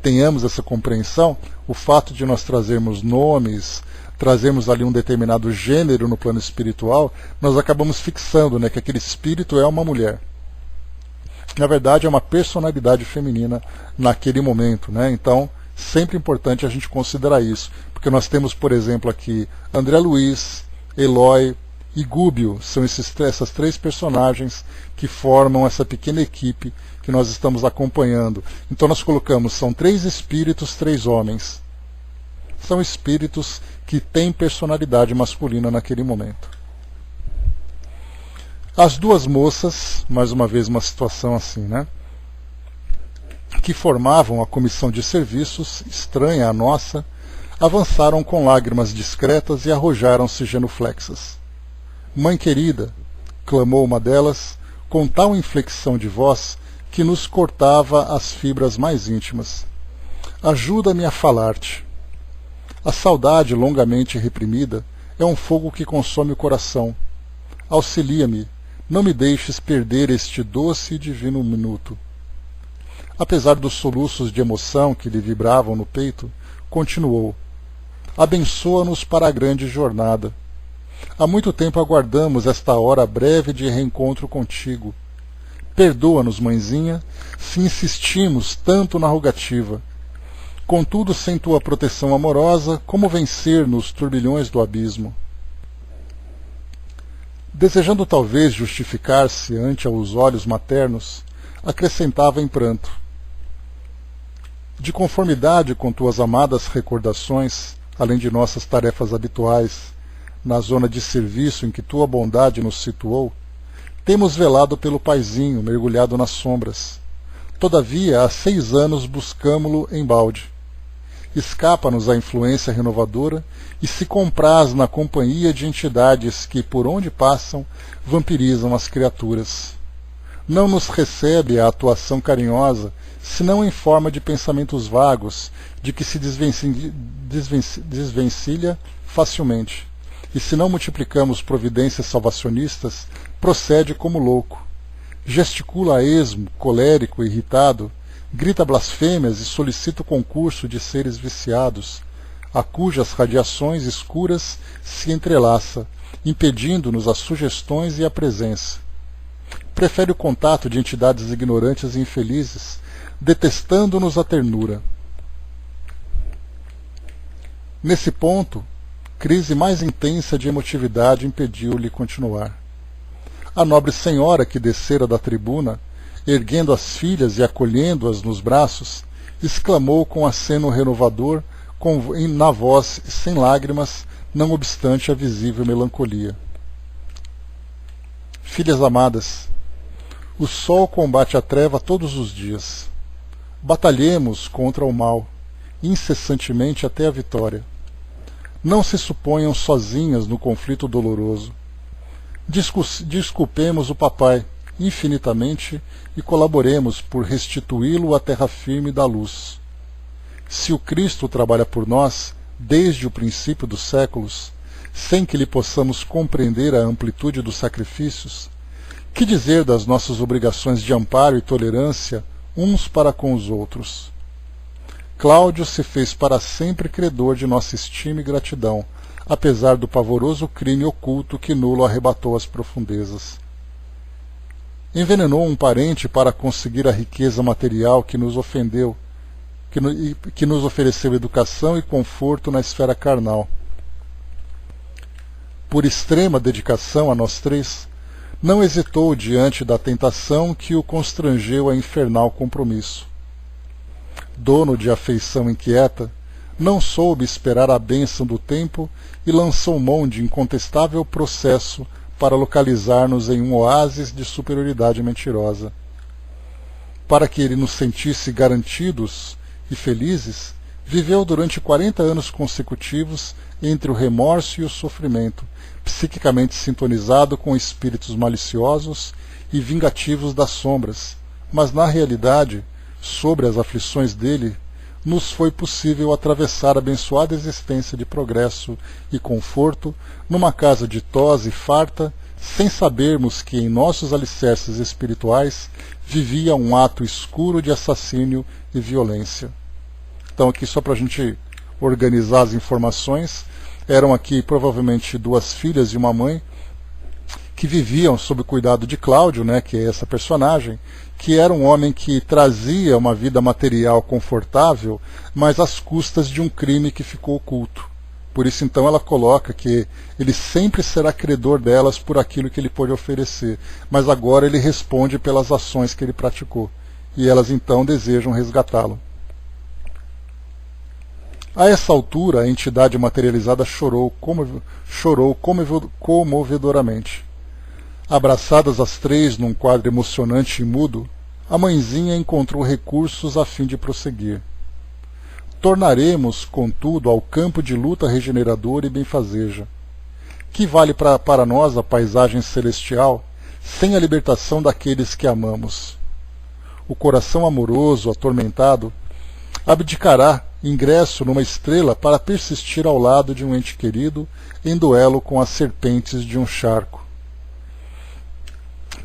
tenhamos essa compreensão, o fato de nós trazermos nomes, trazemos ali um determinado gênero no plano espiritual, nós acabamos fixando que aquele espírito é uma mulher. Na verdade, é uma personalidade feminina naquele momento. Então, sempre importante a gente considerar isso, porque nós temos, por exemplo, aqui André Luiz, Eloy e Gúbio, são essas três personagens que formam essa pequena equipe que nós estamos acompanhando. Então nós colocamos, são 3 espíritos, 3 homens. São espíritos que têm personalidade masculina naquele momento. As 2 moças, mais uma vez uma situação assim, que formavam a comissão de serviços, estranha à nossa, avançaram com lágrimas discretas e arrojaram-se genuflexas. Mãe querida, clamou uma delas, com tal inflexão de voz que nos cortava as fibras mais íntimas. Ajuda-me a falar-te. A saudade longamente reprimida é um fogo que consome o coração. Auxilia-me, não me deixes perder este doce e divino minuto. Apesar dos soluços de emoção que lhe vibravam no peito, continuou. Abençoa-nos para a grande jornada. Há muito tempo aguardamos esta hora breve de reencontro contigo. Perdoa-nos, mãezinha, se insistimos tanto na rogativa. Contudo, sem tua proteção amorosa, como vencer nos turbilhões do abismo? Desejando talvez justificar-se ante os olhos maternos, acrescentava em pranto: de conformidade com tuas amadas recordações, além de nossas tarefas habituais, na zona de serviço em que tua bondade nos situou, temos velado pelo paizinho mergulhado nas sombras. Todavia, há 6 anos buscamo-lo embalde. Escapa-nos a influência renovadora e se compraz na companhia de entidades que, por onde passam, vampirizam as criaturas. Não nos recebe a atuação carinhosa, senão em forma de pensamentos vagos, de que se desvencilha facilmente. E se não multiplicamos providências salvacionistas, procede como louco. Gesticula a esmo, colérico e irritado, grita blasfêmias e solicita o concurso de seres viciados, a cujas radiações escuras se entrelaça, impedindo-nos as sugestões e a presença. Prefere o contato de entidades ignorantes e infelizes, detestando-nos a ternura. Nesse ponto, crise mais intensa de emotividade impediu-lhe continuar. A nobre senhora que descera da tribuna, erguendo as filhas e acolhendo-as nos braços, exclamou com aceno renovador, na voz sem lágrimas, não obstante a visível melancolia: filhas amadas, o sol combate a treva todos os dias. Batalhemos contra o mal, incessantemente até a vitória. Não se suponham sozinhas no conflito doloroso. Desculpemos o papai infinitamente e colaboremos por restituí-lo à terra firme da luz. Se o Cristo trabalha por nós desde o princípio dos séculos, sem que lhe possamos compreender a amplitude dos sacrifícios, que dizer das nossas obrigações de amparo e tolerância uns para com os outros? Cláudio se fez para sempre credor de nossa estima e gratidão, apesar do pavoroso crime oculto que nulo arrebatou às profundezas. Envenenou um parente para conseguir a riqueza material que nos ofendeu, que nos ofereceu educação e conforto na esfera carnal. Por extrema dedicação a nós 3, não hesitou diante da tentação que o constrangeu a infernal compromisso. Dono de afeição inquieta, não soube esperar a bênção do tempo e lançou mão de incontestável processo para localizar-nos em um oásis de superioridade mentirosa. Para que ele nos sentisse garantidos e felizes, viveu durante 40 anos consecutivos entre o remorso e o sofrimento, psiquicamente sintonizado com espíritos maliciosos e vingativos das sombras, mas na realidade, sobre as aflições dele, nos foi possível atravessar a abençoada existência de progresso e conforto numa casa ditosa e farta, sem sabermos que em nossos alicerces espirituais vivia um ato escuro de assassínio e violência. Então aqui só para a gente organizar as informações, eram aqui provavelmente 2 filhas e uma mãe que viviam sob o cuidado de Cláudio, né, que é essa personagem, que era um homem que trazia uma vida material confortável, mas às custas de um crime que ficou oculto. Por isso então ela coloca que ele sempre será credor delas por aquilo que ele pôde oferecer, mas agora ele responde pelas ações que ele praticou, e elas então desejam resgatá-lo. A essa altura, a entidade materializada chorou comovedoramente. Abraçadas as 3 num quadro emocionante e mudo, a mãezinha encontrou recursos a fim de prosseguir. Tornaremos, contudo, ao campo de luta regeneradora e benfazeja. Que vale para nós a paisagem celestial sem a libertação daqueles que amamos? O coração amoroso, atormentado, abdicará ingresso numa estrela para persistir ao lado de um ente querido em duelo com as serpentes de um charco.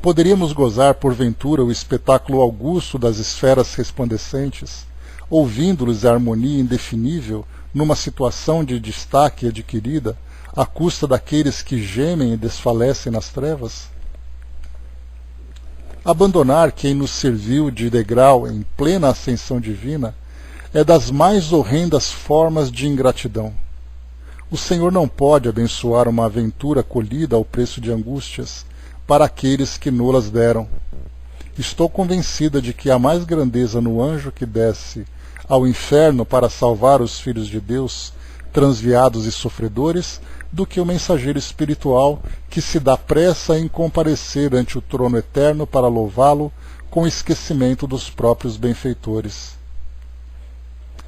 Poderíamos gozar porventura o espetáculo augusto das esferas resplandecentes, ouvindo-lhes a harmonia indefinível numa situação de destaque adquirida, à custa daqueles que gemem e desfalecem nas trevas? Abandonar quem nos serviu de degrau em plena ascensão divina é das mais horrendas formas de ingratidão. O Senhor não pode abençoar uma aventura colhida ao preço de angústias para aqueles que nolas deram. Estou convencida de que há mais grandeza no anjo que desce ao inferno para salvar os filhos de Deus, transviados e sofredores, do que o mensageiro espiritual que se dá pressa em comparecer ante o trono eterno para louvá-lo com esquecimento dos próprios benfeitores.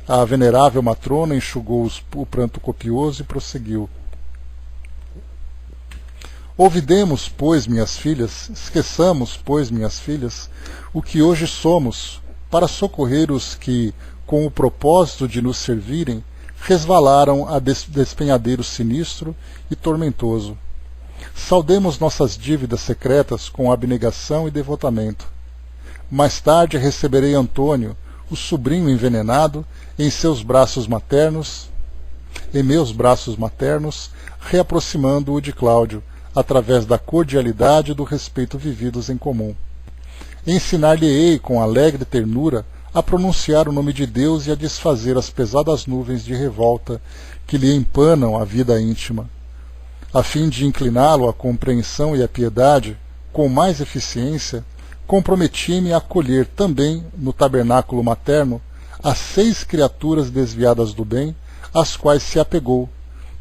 A venerável matrona enxugou o pranto copioso e prosseguiu. Ouvidemos, pois, minhas filhas, esqueçamos, pois, minhas filhas, o que hoje somos, para socorrer os que, com o propósito de nos servirem, resvalaram a despenhadeiro sinistro e tormentoso. Saudemos nossas dívidas secretas com abnegação e devotamento. Mais tarde receberei Antônio, o sobrinho envenenado, em meus braços maternos, reaproximando-o de Cláudio, através da cordialidade e do respeito vividos em comum. Ensinar-lhe-ei com alegre ternura a pronunciar o nome de Deus e a desfazer as pesadas nuvens de revolta que lhe empanam a vida íntima. A fim de incliná-lo à compreensão e à piedade, com mais eficiência, comprometi-me a acolher também no tabernáculo materno as 6 criaturas desviadas do bem, às quais se apegou,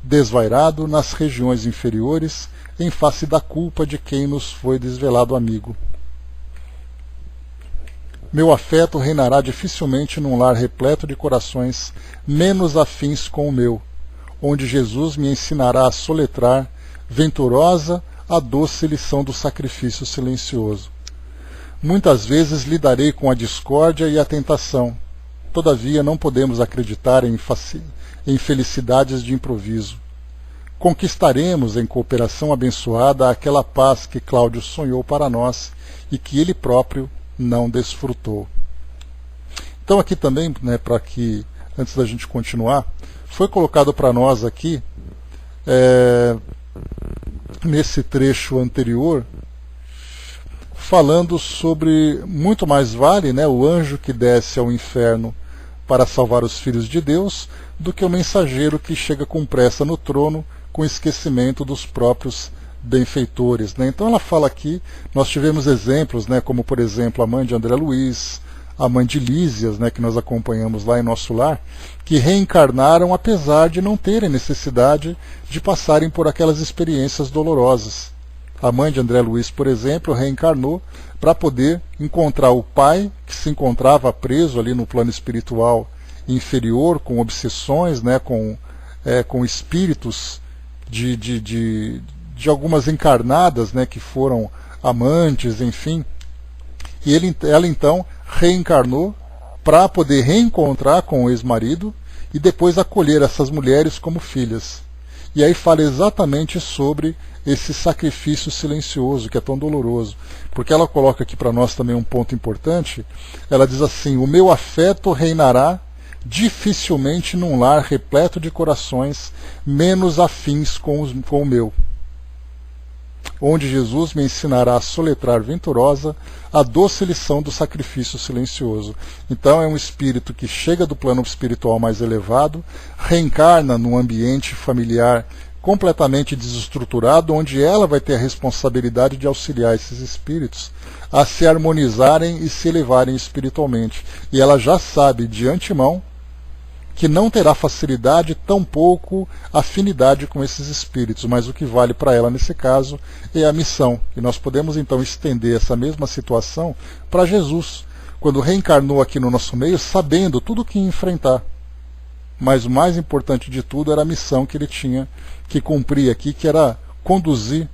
desvairado nas regiões inferiores, em face da culpa de quem nos foi desvelado amigo. Meu afeto reinará dificilmente num lar repleto de corações menos afins com o meu, onde Jesus me ensinará a soletrar, venturosa, a doce lição do sacrifício silencioso. Muitas vezes lidarei com a discórdia e a tentação, todavia não podemos acreditar em felicidades de improviso. Conquistaremos em cooperação abençoada aquela paz que Cláudio sonhou para nós e que ele próprio não desfrutou. Então aqui também, para que, antes da gente continuar, foi colocado para nós aqui, nesse trecho anterior, falando sobre muito mais vale o anjo que desce ao inferno para salvar os filhos de Deus, do que o mensageiro que chega com pressa no trono com esquecimento dos próprios benfeitores. Então ela fala aqui, nós tivemos exemplos, como por exemplo a mãe de André Luiz, a mãe de Lísias, que nós acompanhamos lá em nosso lar, que reencarnaram apesar de não terem necessidade de passarem por aquelas experiências dolorosas. A mãe de André Luiz, por exemplo, reencarnou para poder encontrar o pai, que se encontrava preso ali no plano espiritual inferior, com obsessões, com espíritos de algumas encarnadas, que foram amantes, enfim. E ela então reencarnou para poder reencontrar com o ex-marido e depois acolher essas mulheres como filhas. E aí fala exatamente sobre esse sacrifício silencioso, que é tão doloroso. Porque ela coloca aqui para nós também um ponto importante. Ela diz assim: o meu afeto reinará dificilmente num lar repleto de corações menos afins com o meu, onde Jesus me ensinará a soletrar venturosa a doce lição do sacrifício silencioso. Então é um espírito que chega do plano espiritual mais elevado, reencarna num ambiente familiar completamente desestruturado, onde ela vai ter a responsabilidade de auxiliar esses espíritos a se harmonizarem e se elevarem espiritualmente. E ela já sabe de antemão que não terá facilidade, tampouco afinidade com esses espíritos, mas o que vale para ela nesse caso é a missão. E nós podemos então estender essa mesma situação para Jesus, quando reencarnou aqui no nosso meio, sabendo tudo o que ia enfrentar. Mas o mais importante de tudo era a missão que ele tinha que cumprir aqui, que era conduzir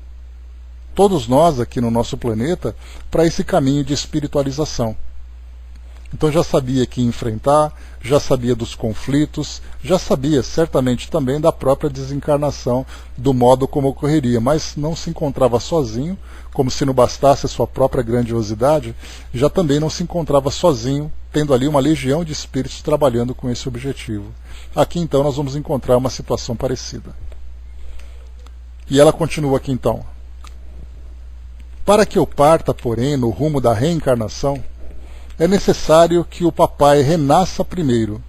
todos nós aqui no nosso planeta para esse caminho de espiritualização. Então já sabia que ia enfrentar, já sabia dos conflitos, já sabia certamente também da própria desencarnação, do modo como ocorreria, mas não se encontrava sozinho, como se não bastasse a sua própria grandiosidade, já também não se encontrava sozinho, tendo ali uma legião de espíritos trabalhando com esse objetivo. Aqui então nós vamos encontrar uma situação parecida. E ela continua aqui então. Para que eu parta, porém, no rumo da reencarnação, é necessário que o papai renasça primeiro,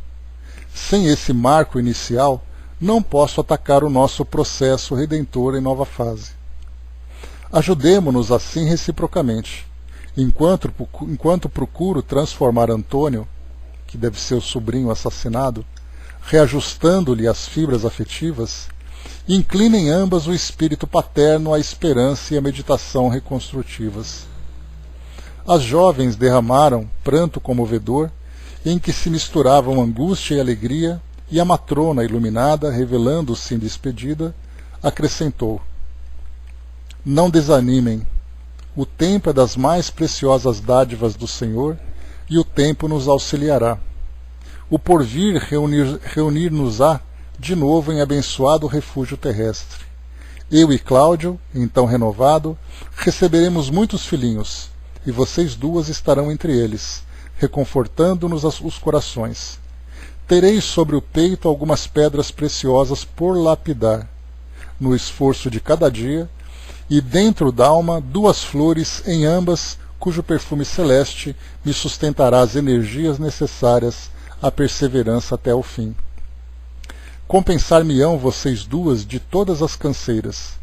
Sem esse marco inicial, não posso atacar o nosso processo redentor em nova fase. Ajudemo-nos assim reciprocamente. Enquanto procuro transformar Antônio, que deve ser o sobrinho assassinado, reajustando-lhe as fibras afetivas, inclinem ambas o espírito paterno à esperança e à meditação reconstrutivas. As jovens derramaram pranto comovedor, em que se misturavam angústia e alegria, e a matrona iluminada, revelando-se em despedida, acrescentou: Não desanimem, o tempo é das mais preciosas dádivas do Senhor, e o tempo nos auxiliará. O porvir reunir-nos-á de novo em abençoado refúgio terrestre. Eu e Cláudio, então renovado, receberemos muitos filhinhos, e vocês duas estarão entre eles, reconfortando-nos os corações. Tereis sobre o peito algumas pedras preciosas por lapidar, no esforço de cada dia, e dentro d'alma 2 flores em ambas, cujo perfume celeste me sustentará as energias necessárias à perseverança até o fim. Compensar-me-ão vocês duas de todas as canseiras.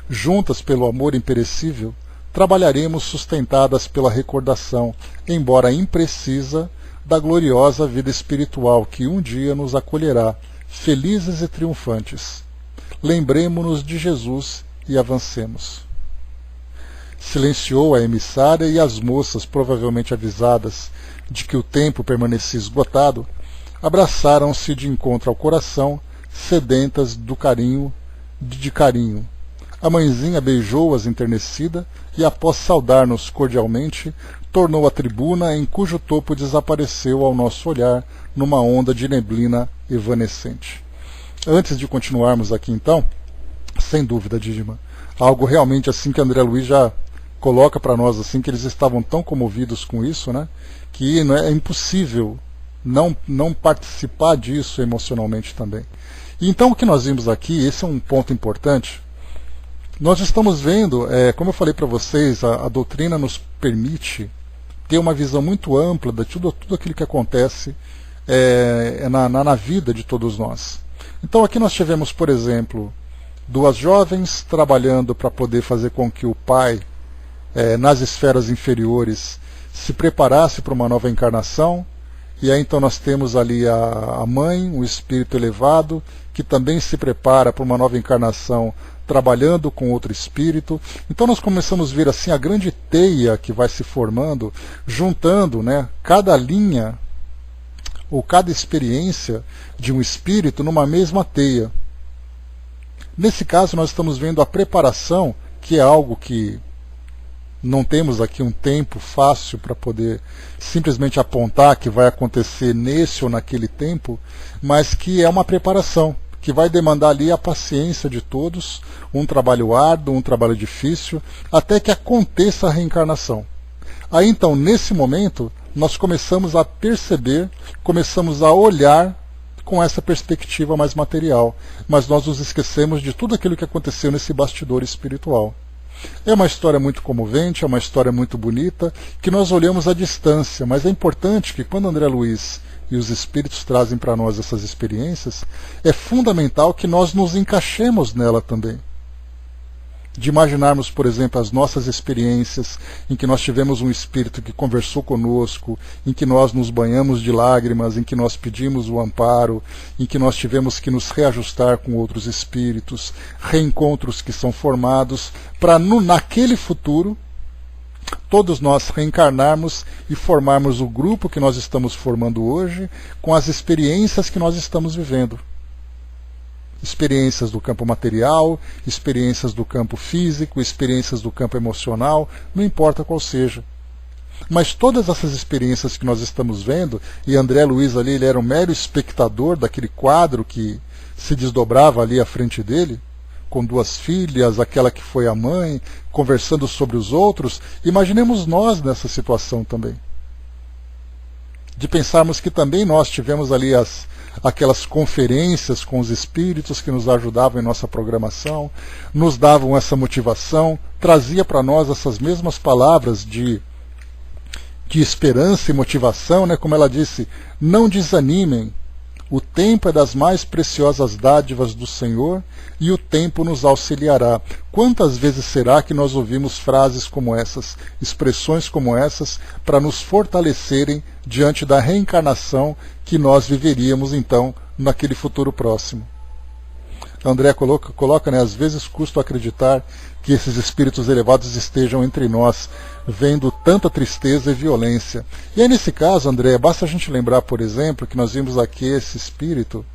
Juntas pelo amor imperecível, trabalharemos sustentadas pela recordação, embora imprecisa, da gloriosa vida espiritual que um dia nos acolherá, felizes e triunfantes. Lembremo-nos de Jesus e avancemos. Silenciou a emissária, e as moças, provavelmente avisadas de que o tempo permanecia esgotado, abraçaram-se de encontro ao coração, sedentas de carinho. A mãezinha beijou-as enternecida e, após saudar-nos cordialmente, tornou à tribuna, em cujo topo desapareceu ao nosso olhar numa onda de neblina evanescente. Antes de continuarmos aqui então, sem dúvida, Dígima, algo realmente assim que André Luiz já coloca para nós, assim, que eles estavam tão comovidos com isso, né, que é impossível não participar disso emocionalmente também. E então o que nós vimos aqui, esse é um ponto importante, nós estamos vendo, como eu falei para vocês, a doutrina nos permite ter uma visão muito ampla de tudo aquilo que acontece na vida de todos nós. Então aqui nós tivemos, por exemplo, 2 jovens trabalhando para poder fazer com que o pai, nas esferas inferiores, se preparasse para uma nova encarnação. E aí então nós temos ali a mãe, o espírito elevado, que também se prepara para uma nova encarnação, trabalhando com outro espírito. Então nós começamos a ver assim a grande teia que vai se formando, juntando, né, cada linha ou cada experiência de um espírito numa mesma teia. Nesse caso nós estamos vendo a preparação, que é algo que não temos aqui um tempo fácil para poder simplesmente apontar que vai acontecer nesse ou naquele tempo, mas que é uma preparação, que vai demandar ali a paciência de todos, um trabalho árduo, um trabalho difícil, até que aconteça a reencarnação. Aí então, nesse momento, nós começamos a perceber, começamos a olhar com essa perspectiva mais material, mas nós nos esquecemos de tudo aquilo que aconteceu nesse bastidor espiritual. É uma história muito comovente, é uma história muito bonita, que nós olhamos à distância, mas é importante que quando André Luiz e os espíritos trazem para nós essas experiências, é fundamental que nós nos encaixemos nela também. De imaginarmos, por exemplo, as nossas experiências em que nós tivemos um espírito que conversou conosco, em que nós nos banhamos de lágrimas, em que nós pedimos o amparo, em que nós tivemos que nos reajustar com outros espíritos, reencontros que são formados, para naquele futuro todos nós reencarnarmos e formarmos o grupo que nós estamos formando hoje com as experiências que nós estamos vivendo. Experiências do campo material, experiências do campo físico, experiências do campo emocional, não importa qual seja. Mas todas essas experiências que nós estamos vendo, e André Luiz ali ele era um mero espectador daquele quadro que se desdobrava ali à frente dele, com 2 filhas, aquela que foi a mãe, conversando sobre os outros, imaginemos nós nessa situação também. De pensarmos que também nós tivemos ali aquelas conferências com os espíritos que nos ajudavam em nossa programação, nos davam essa motivação, trazia para nós essas mesmas palavras de esperança e motivação, né? Como ela disse, não desanimem, O tempo é das mais preciosas dádivas do Senhor, e o tempo nos auxiliará. Quantas vezes será que nós ouvimos frases como essas, expressões como essas, para nos fortalecerem diante da reencarnação que nós viveríamos então naquele futuro próximo? André coloca, né, às vezes custa acreditar que esses espíritos elevados estejam entre nós, vendo tanta tristeza e violência. E aí, nesse caso, André, basta a gente lembrar, por exemplo, que nós vimos aqui esse espírito,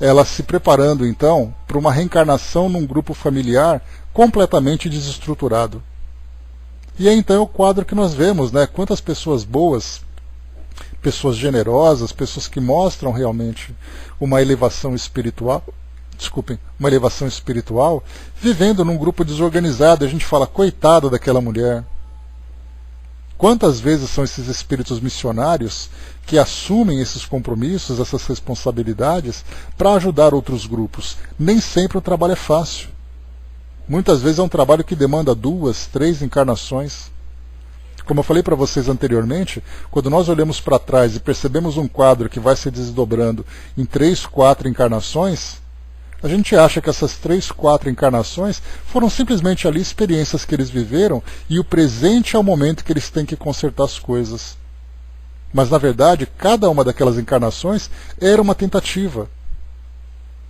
ela se preparando, então, para uma reencarnação num grupo familiar completamente desestruturado. E aí, então, é o quadro que nós vemos, né? Quantas pessoas boas, pessoas generosas, pessoas que mostram realmente uma elevação espiritual, vivendo num grupo desorganizado. A gente fala, coitada daquela mulher. Quantas vezes são esses espíritos missionários que assumem esses compromissos, essas responsabilidades, para ajudar outros grupos? Nem sempre o trabalho é fácil. Muitas vezes é um trabalho que demanda 2, 3 encarnações. Como eu falei para vocês anteriormente, quando nós olhamos para trás e percebemos um quadro que vai se desdobrando em 3, 4 encarnações, a gente acha que essas 3, 4 encarnações foram simplesmente ali experiências que eles viveram e o presente é o momento que eles têm que consertar as coisas. Mas, na verdade, cada uma daquelas encarnações era uma tentativa.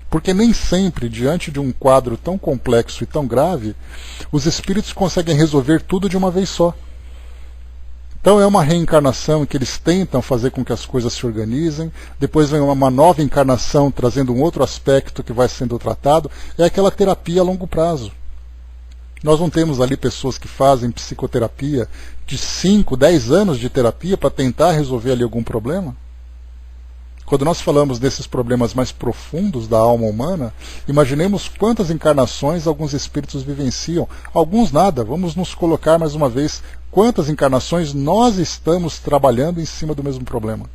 Porque nem sempre, diante de um quadro tão complexo e tão grave, os espíritos conseguem resolver tudo de uma vez só. Então é uma reencarnação em que eles tentam fazer com que as coisas se organizem, depois vem uma nova encarnação trazendo um outro aspecto que vai sendo tratado, é aquela terapia a longo prazo. Nós não temos ali pessoas que fazem psicoterapia de 5, 10 anos de terapia para tentar resolver ali algum problema? Quando nós falamos desses problemas mais profundos da alma humana, imaginemos quantas encarnações alguns espíritos vivenciam. Alguns nada, vamos nos colocar mais uma vez, quantas encarnações nós estamos trabalhando em cima do mesmo problema.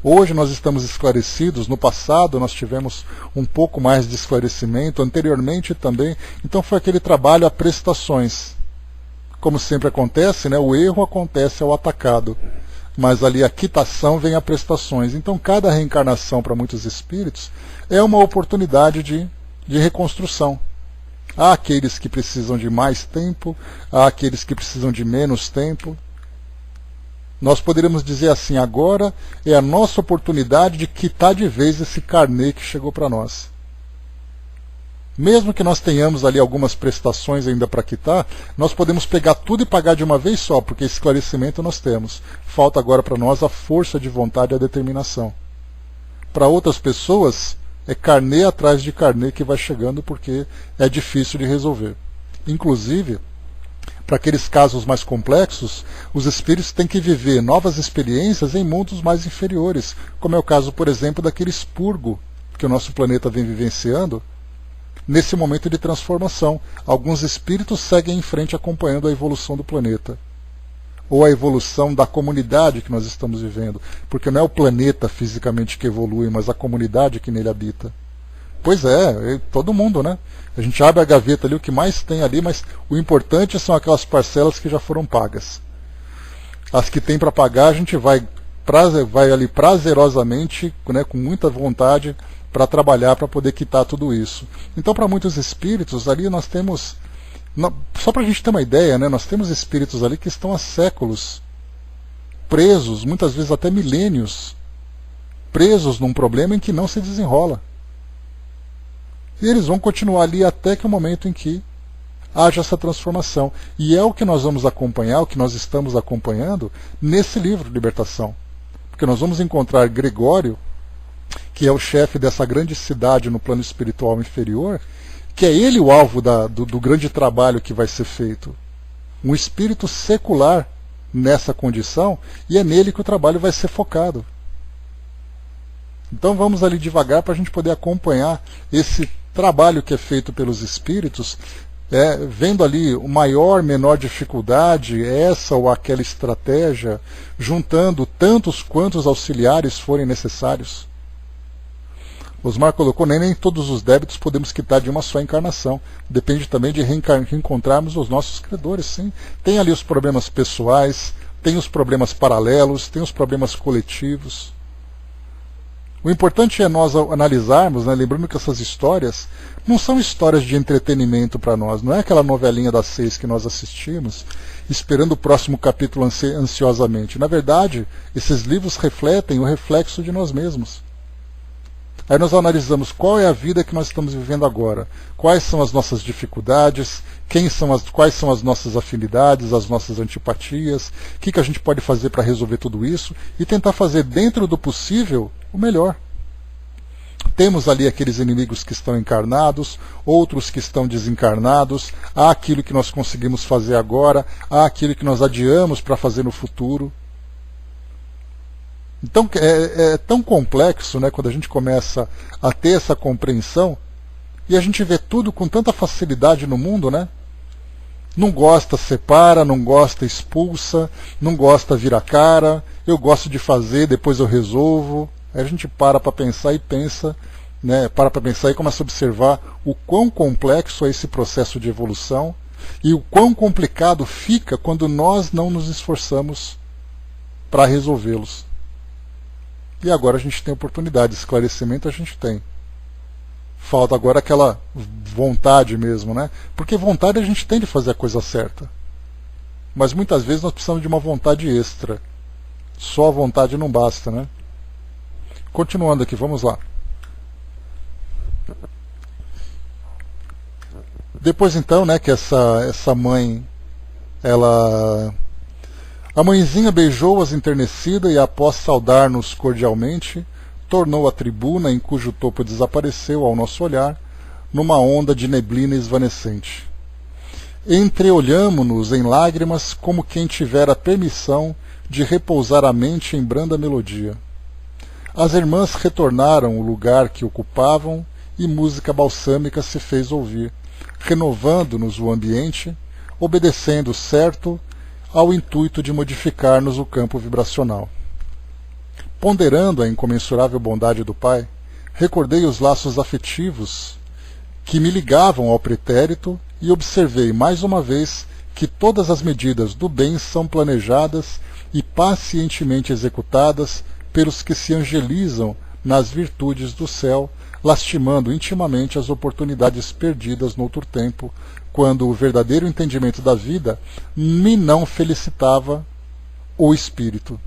Hoje nós estamos esclarecidos, no passado nós tivemos um pouco mais de esclarecimento, anteriormente também, então foi aquele trabalho a prestações. Como sempre acontece, né, o erro acontece ao atacado. Mas ali a quitação vem a prestações. Então cada reencarnação para muitos espíritos é uma oportunidade de reconstrução. Há aqueles que precisam de mais tempo, há aqueles que precisam de menos tempo. Nós poderíamos dizer assim, agora é a nossa oportunidade de quitar de vez esse carnê que chegou para nós. Mesmo que nós tenhamos ali algumas prestações ainda para quitar, nós podemos pegar tudo e pagar de uma vez só, porque esclarecimento nós temos. Falta agora para nós a força de vontade e a determinação. Para outras pessoas, é carnê atrás de carnê que vai chegando, porque é difícil de resolver. Inclusive, para aqueles casos mais complexos, os espíritos têm que viver novas experiências em mundos mais inferiores, como é o caso, por exemplo, daquele expurgo que o nosso planeta vem vivenciando. Nesse momento de transformação, alguns espíritos seguem em frente acompanhando a evolução do planeta. Ou a evolução da comunidade que nós estamos vivendo. Porque não é o planeta fisicamente que evolui, mas a comunidade que nele habita. Pois é, todo mundo, né? A gente abre a gaveta ali, o que mais tem ali, mas o importante são aquelas parcelas que já foram pagas. As que tem para pagar, a gente vai ali prazerosamente, né, com muita vontade, para trabalhar, para poder quitar tudo isso. Então, para muitos espíritos, ali nós temos, só para a gente ter uma ideia, né, nós temos espíritos ali que estão há séculos presos, muitas vezes até milênios, presos num problema em que não se desenrola. E eles vão continuar ali até que o momento em que haja essa transformação. E é o que nós vamos acompanhar, o que nós estamos acompanhando nesse livro, Libertação. Porque nós vamos encontrar Gregório, que é o chefe dessa grande cidade no plano espiritual inferior, que é ele o alvo do grande trabalho que vai ser feito. Um espírito secular nessa condição, e é nele que o trabalho vai ser focado. Então vamos ali devagar para a gente poder acompanhar esse trabalho que é feito pelos espíritos, vendo ali o maior, menor dificuldade, essa ou aquela estratégia, juntando tantos quantos auxiliares forem necessários. Osmar colocou, nem todos os débitos podemos quitar de uma só encarnação. Depende também de reencontrarmos os nossos credores, sim. Tem ali os problemas pessoais, tem os problemas paralelos, tem os problemas coletivos. O importante é nós analisarmos, né, lembrando que essas histórias não são histórias de entretenimento para nós, não é aquela novelinha das 6 que nós assistimos, esperando o próximo capítulo ansiosamente. Na verdade, esses livros refletem o reflexo de nós mesmos. Aí nós analisamos qual é a vida que nós estamos vivendo agora, quais são as nossas dificuldades, quais são as nossas afinidades, as nossas antipatias, o que a gente pode fazer para resolver tudo isso e tentar fazer dentro do possível o melhor. Temos ali aqueles inimigos que estão encarnados, outros que estão desencarnados, há aquilo que nós conseguimos fazer agora, há aquilo que nós adiamos para fazer no futuro. Então é tão complexo, né, quando a gente começa a ter essa compreensão e a gente vê tudo com tanta facilidade no mundo, né? Não gosta, separa, não gosta, expulsa, não gosta, vira a cara, eu gosto de fazer, depois eu resolvo. Aí a gente para pensar e pensa, né, para pensar e começa a observar o quão complexo é esse processo de evolução e o quão complicado fica quando nós não nos esforçamos para resolvê-los. E agora a gente tem oportunidade, esclarecimento a gente tem. Falta agora aquela vontade mesmo, né? Porque vontade a gente tem de fazer a coisa certa. Mas muitas vezes nós precisamos de uma vontade extra. Só a vontade não basta, né? Continuando aqui, vamos lá. Depois então, né, que essa mãe, a mãezinha beijou-as enternecida e, após saudar-nos cordialmente, tornou à tribuna em cujo topo desapareceu ao nosso olhar, numa onda de neblina esvanecente. Entreolhamo-nos em lágrimas como quem tivera permissão de repousar a mente em branda melodia. As irmãs retornaram ao lugar que ocupavam e música balsâmica se fez ouvir, renovando-nos o ambiente, obedecendo, certo, ao intuito de modificar-nos o campo vibracional. Ponderando a incomensurável bondade do Pai, recordei os laços afetivos que me ligavam ao pretérito e observei mais uma vez que todas as medidas do bem são planejadas e pacientemente executadas pelos que se angelizam nas virtudes do céu, lastimando intimamente as oportunidades perdidas noutro tempo, quando o verdadeiro entendimento da vida me não felicitava o espírito.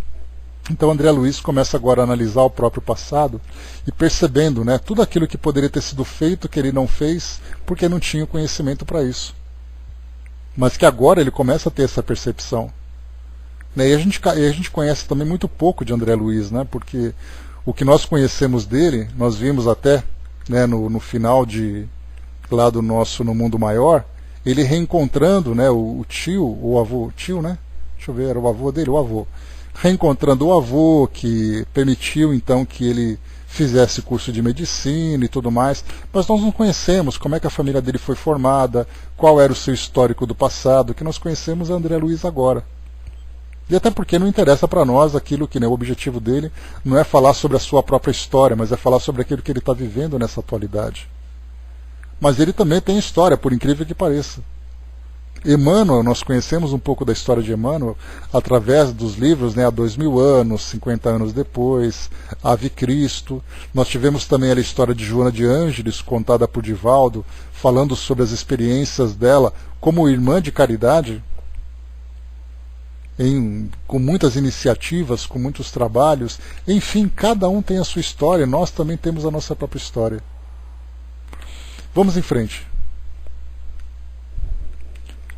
Então André Luiz começa agora a analisar o próprio passado e percebendo, né, tudo aquilo que poderia ter sido feito que ele não fez porque não tinha conhecimento para isso. Mas que agora ele começa a ter essa percepção. Né, e a gente conhece também muito pouco de André Luiz, né, porque o que nós conhecemos dele, nós vimos até, né, no final lá do nosso No Mundo Maior, ele reencontrando, né, o avô, né? Deixa eu ver, era o avô dele, o avô. Reencontrando o avô, que permitiu então que ele fizesse curso de medicina e tudo mais, mas nós não conhecemos como é que a família dele foi formada, qual era o seu histórico do passado. O que nós conhecemos é André Luiz agora. E até porque não interessa para nós aquilo que, né, o objetivo dele não é falar sobre a sua própria história, mas é falar sobre aquilo que ele está vivendo nessa atualidade. Mas ele também tem história, por incrível que pareça. Emmanuel, nós conhecemos um pouco da história de Emmanuel através dos livros, né, há 2000 anos, 50 anos depois, Ave Cristo. Nós tivemos também a história de Joana de Ângeles, contada por Divaldo, falando sobre as experiências dela como irmã de caridade, com muitas iniciativas, com muitos trabalhos. Enfim, cada um tem a sua história, nós também temos a nossa própria história. Vamos em frente.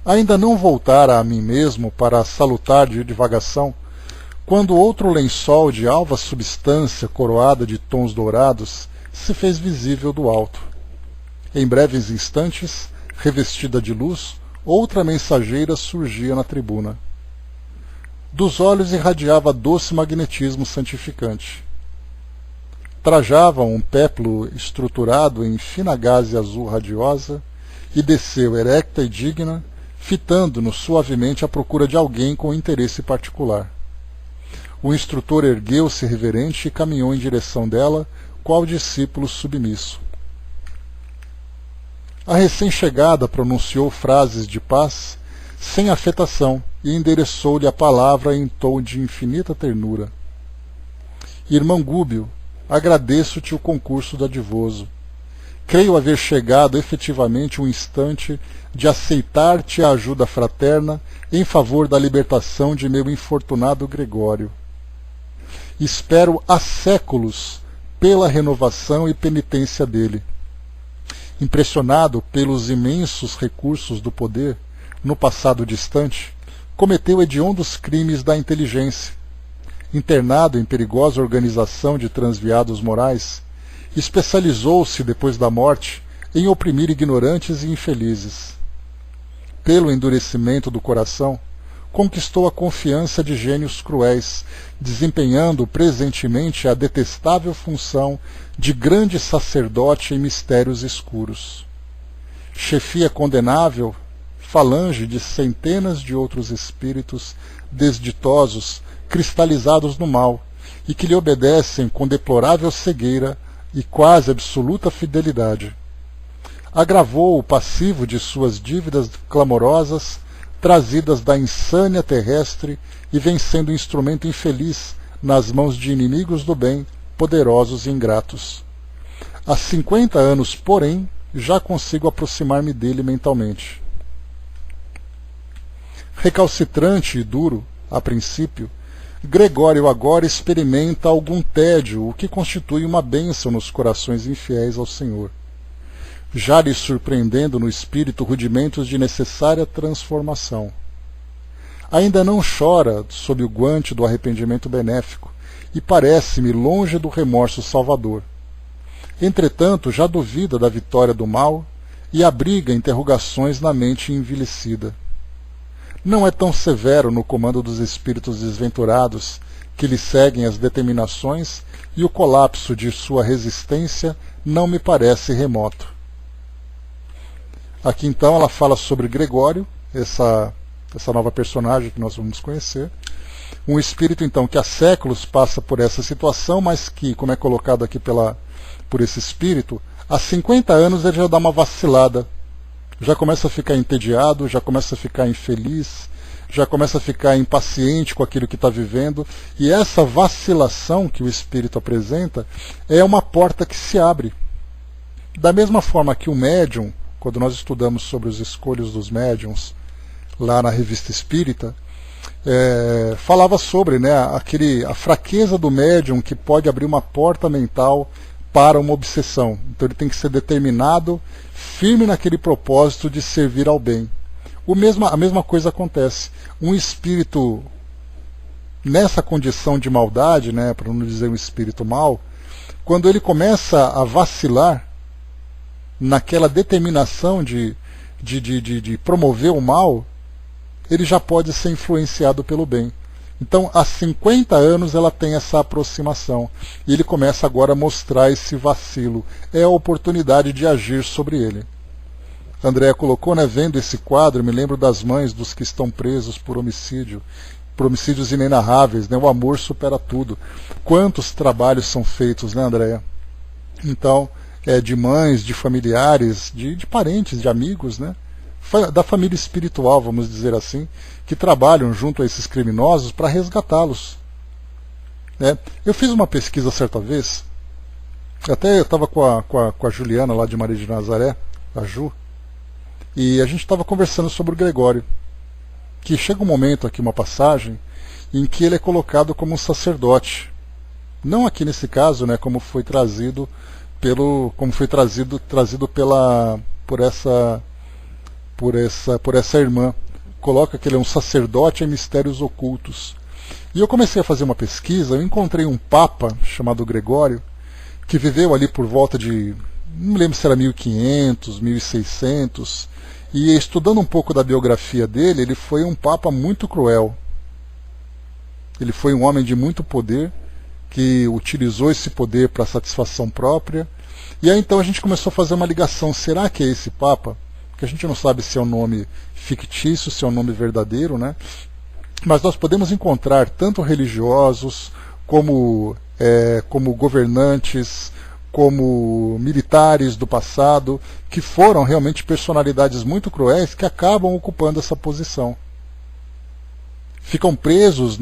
Ainda não voltara a mim mesmo para a salutar divagação, quando outro lençol de alva substância coroada de tons dourados se fez visível do alto. Em breves instantes, revestida de luz, outra mensageira surgia na tribuna. Dos olhos irradiava doce magnetismo santificante. Trajava um péplo estruturado em fina gaze azul radiosa e desceu erecta e digna, fitando-nos suavemente à procura de alguém com interesse particular. O instrutor ergueu-se reverente e caminhou em direção dela, qual discípulo submisso. A recém-chegada pronunciou frases de paz, sem afetação, e endereçou-lhe a palavra em tom de infinita ternura. Irmão Gúbio, agradeço-te o concurso dadivoso. Creio haver chegado efetivamente o instante de aceitar-te a ajuda fraterna em favor da libertação de meu infortunado Gregório. Espero há séculos pela renovação e penitência dele. Impressionado pelos imensos recursos do poder, no passado distante, cometeu hediondos crimes da inteligência. Internado em perigosa organização de transviados morais, especializou-se, depois da morte, em oprimir ignorantes e infelizes. Pelo endurecimento do coração, conquistou a confiança de gênios cruéis, desempenhando presentemente a detestável função de grande sacerdote em mistérios escuros. Chefia condenável, falange de centenas de outros espíritos desditosos, cristalizados no mal, e que lhe obedecem com deplorável cegueira e quase absoluta fidelidade. Agravou o passivo de suas dívidas clamorosas, trazidas da insânia terrestre, e vem sendo instrumento infeliz nas mãos de inimigos do bem, poderosos e ingratos. Há 50 anos, porém, já consigo aproximar-me dele mentalmente. Recalcitrante e duro, a princípio, Gregório agora experimenta algum tédio, o que constitui uma bênção nos corações infiéis ao Senhor, já lhe surpreendendo no espírito rudimentos de necessária transformação. Ainda não chora sob o guante do arrependimento benéfico, e parece-me longe do remorso salvador. Entretanto, já duvida da vitória do mal e abriga interrogações na mente envilecida. Não é tão severo no comando dos espíritos desventurados, que lhe seguem as determinações, e o colapso de sua resistência não me parece remoto. Aqui então ela fala sobre Gregório, essa nova personagem que nós vamos conhecer. Um espírito então que há séculos passa por essa situação, mas que, como é colocado aqui por esse espírito, há 50 anos ele já dá uma vacilada. Já começa a ficar entediado, já começa a ficar infeliz, já começa a ficar impaciente com aquilo que está vivendo, e essa vacilação que o espírito apresenta é uma porta que se abre. Da mesma forma que o médium, quando nós estudamos sobre os escolhos dos médiums, lá na Revista Espírita, falava sobre a fraqueza do médium que pode abrir uma porta mental para uma obsessão. Então ele tem que ser determinado, firme naquele propósito de servir ao bem. A mesma coisa acontece. Um espírito nessa condição de maldade, para não dizer um espírito mau, quando ele começa a vacilar naquela determinação de promover o mal, ele já pode ser influenciado pelo bem. Então, há 50 anos ela tem essa aproximação, e ele começa agora a mostrar esse vacilo. É a oportunidade de agir sobre ele. Andréa colocou, vendo esse quadro, me lembro das mães dos que estão presos por homicídios inenarráveis, o amor supera tudo. Quantos trabalhos são feitos, Andréa? Então, de mães, de familiares, de parentes, de amigos, da família espiritual, vamos dizer assim, que trabalham junto a esses criminosos para resgatá-los. Eu fiz uma pesquisa certa vez, até eu estava com a Juliana lá de Maria de Nazaré, a Ju, e a gente estava conversando sobre o Gregório, que chega um momento aqui, uma passagem, em que ele é colocado como um sacerdote. Não aqui nesse caso, como foi trazido por essa irmã. Coloca que ele é um sacerdote em mistérios ocultos. E eu comecei a fazer uma pesquisa, eu encontrei um papa chamado Gregório, que viveu ali por volta de, não me lembro se era 1500, 1600, e estudando um pouco da biografia dele, ele foi um papa muito cruel. Ele foi um homem de muito poder, que utilizou esse poder para satisfação própria. E aí então a gente começou a fazer uma ligação, será que é esse papa? Porque a gente não sabe se é um nome fictício, se é um nome verdadeiro, mas nós podemos encontrar tanto religiosos, como governantes, como militares do passado, que foram realmente personalidades muito cruéis que acabam ocupando essa posição. Ficam presos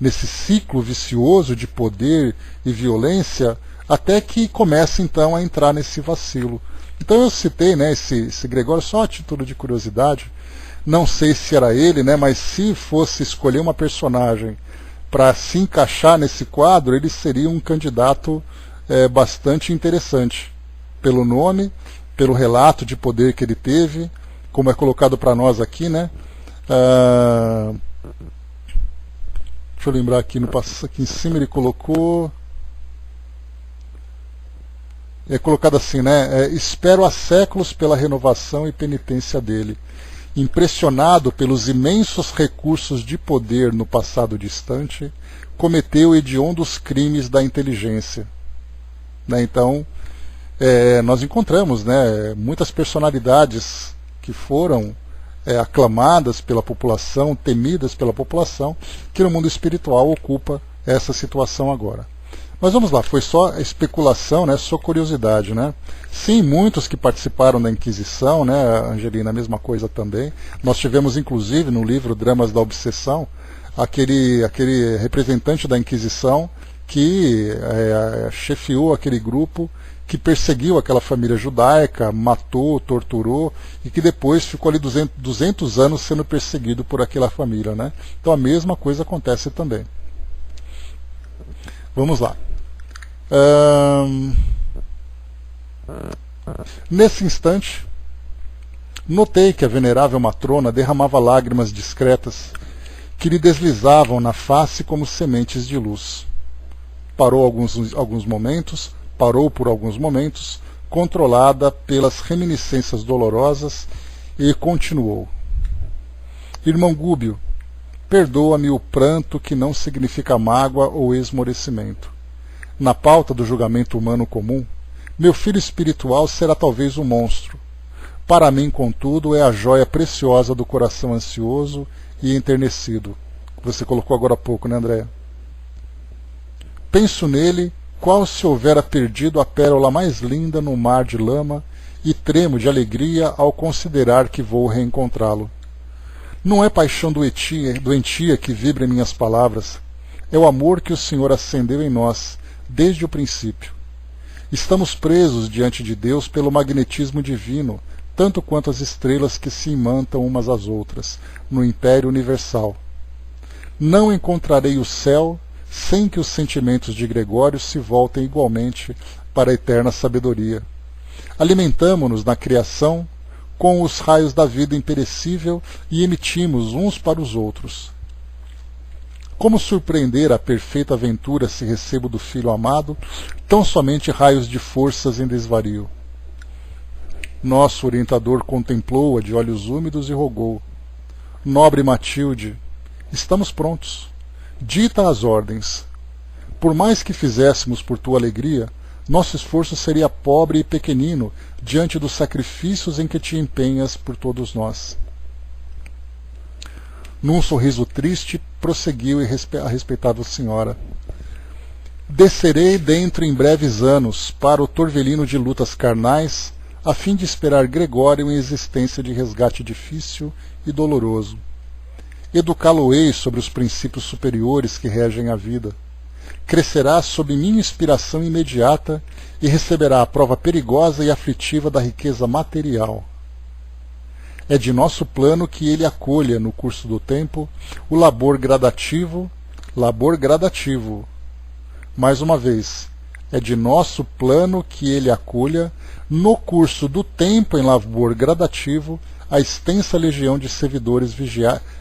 nesse ciclo vicioso de poder e violência, até que começa então a entrar nesse vacilo. Então eu citei, né, esse Gregório só a título de curiosidade. Não sei se era ele, né, mas se fosse escolher uma personagem para se encaixar nesse quadro, ele seria um candidato bastante interessante, pelo nome, pelo relato de poder que ele teve, como é colocado para nós aqui, né? Deixa eu lembrar aqui, aqui em cima ele colocou... É colocado assim, né? Espero há séculos pela renovação e penitência dele. Impressionado pelos imensos recursos de poder no passado distante, cometeu hediondos crimes da inteligência. Né? Então, nós encontramos, né, muitas personalidades que foram aclamadas pela população, temidas pela população, que no mundo espiritual ocupa essa situação agora. Mas vamos lá, foi só especulação, né, só curiosidade, né? Sim, muitos que participaram da Inquisição, né, Angelina, a mesma coisa também. Nós tivemos, inclusive, no livro Dramas da Obsessão, aquele representante da Inquisição que chefiou aquele grupo que perseguiu aquela família judaica, matou, torturou, e que depois ficou ali 200 anos sendo perseguido por aquela família, né? Então a mesma coisa acontece também. Vamos lá. Nesse instante, notei que a venerável matrona derramava lágrimas discretas que lhe deslizavam na face como sementes de luz. Parou por alguns momentos, controlada pelas reminiscências dolorosas, e continuou. Irmão Gúbio, perdoa-me o pranto que não significa mágoa ou esmorecimento. Na pauta do julgamento humano comum, meu filho espiritual será talvez um monstro. Para mim, contudo, é a joia preciosa do coração ansioso e enternecido. Você colocou agora há pouco, né, Andréa? Penso nele, qual se houvera perdido a pérola mais linda no mar de lama, e tremo de alegria ao considerar que vou reencontrá-lo. Não é paixão doentia que vibra em minhas palavras, é o amor que o Senhor acendeu em nós, desde o princípio. Estamos presos diante de Deus pelo magnetismo divino, tanto quanto as estrelas que se imantam umas às outras, no império universal. Não encontrarei o céu sem que os sentimentos de Gregório se voltem igualmente para a eterna sabedoria. Alimentamo-nos na criação com os raios da vida imperecível e emitimos uns para os outros. Como surpreender a perfeita aventura se recebo do Filho amado tão somente raios de forças em desvario? Nosso orientador contemplou-a de olhos úmidos e rogou: Nobre Matilde, estamos prontos. Dita as ordens. Por mais que fizéssemos por tua alegria, nosso esforço seria pobre e pequenino diante dos sacrifícios em que te empenhas por todos nós. Num sorriso triste, prosseguiu a respeitável senhora. Descerei dentro em breves anos para o torvelino de lutas carnais, a fim de esperar Gregório em existência de resgate difícil e doloroso. Educá-lo-ei sobre os princípios superiores que regem a vida. Crescerá sob minha inspiração imediata e receberá a prova perigosa e aflitiva da riqueza material. É de nosso plano que ele acolha, no curso do tempo, o labor gradativo. Mais uma vez, é de nosso plano que ele acolha, no curso do tempo em labor gradativo, a extensa legião de servidores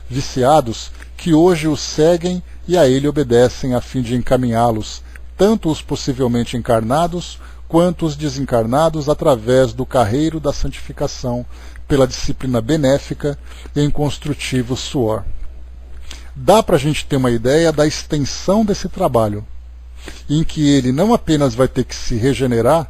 viciados que hoje o seguem e a ele obedecem a fim de encaminhá-los, tanto os possivelmente encarnados, quanto os desencarnados, através do carreiro da santificação, pela disciplina benéfica em construtivo suor. Dá para a gente ter uma ideia da extensão desse trabalho, em que ele não apenas vai ter que se regenerar,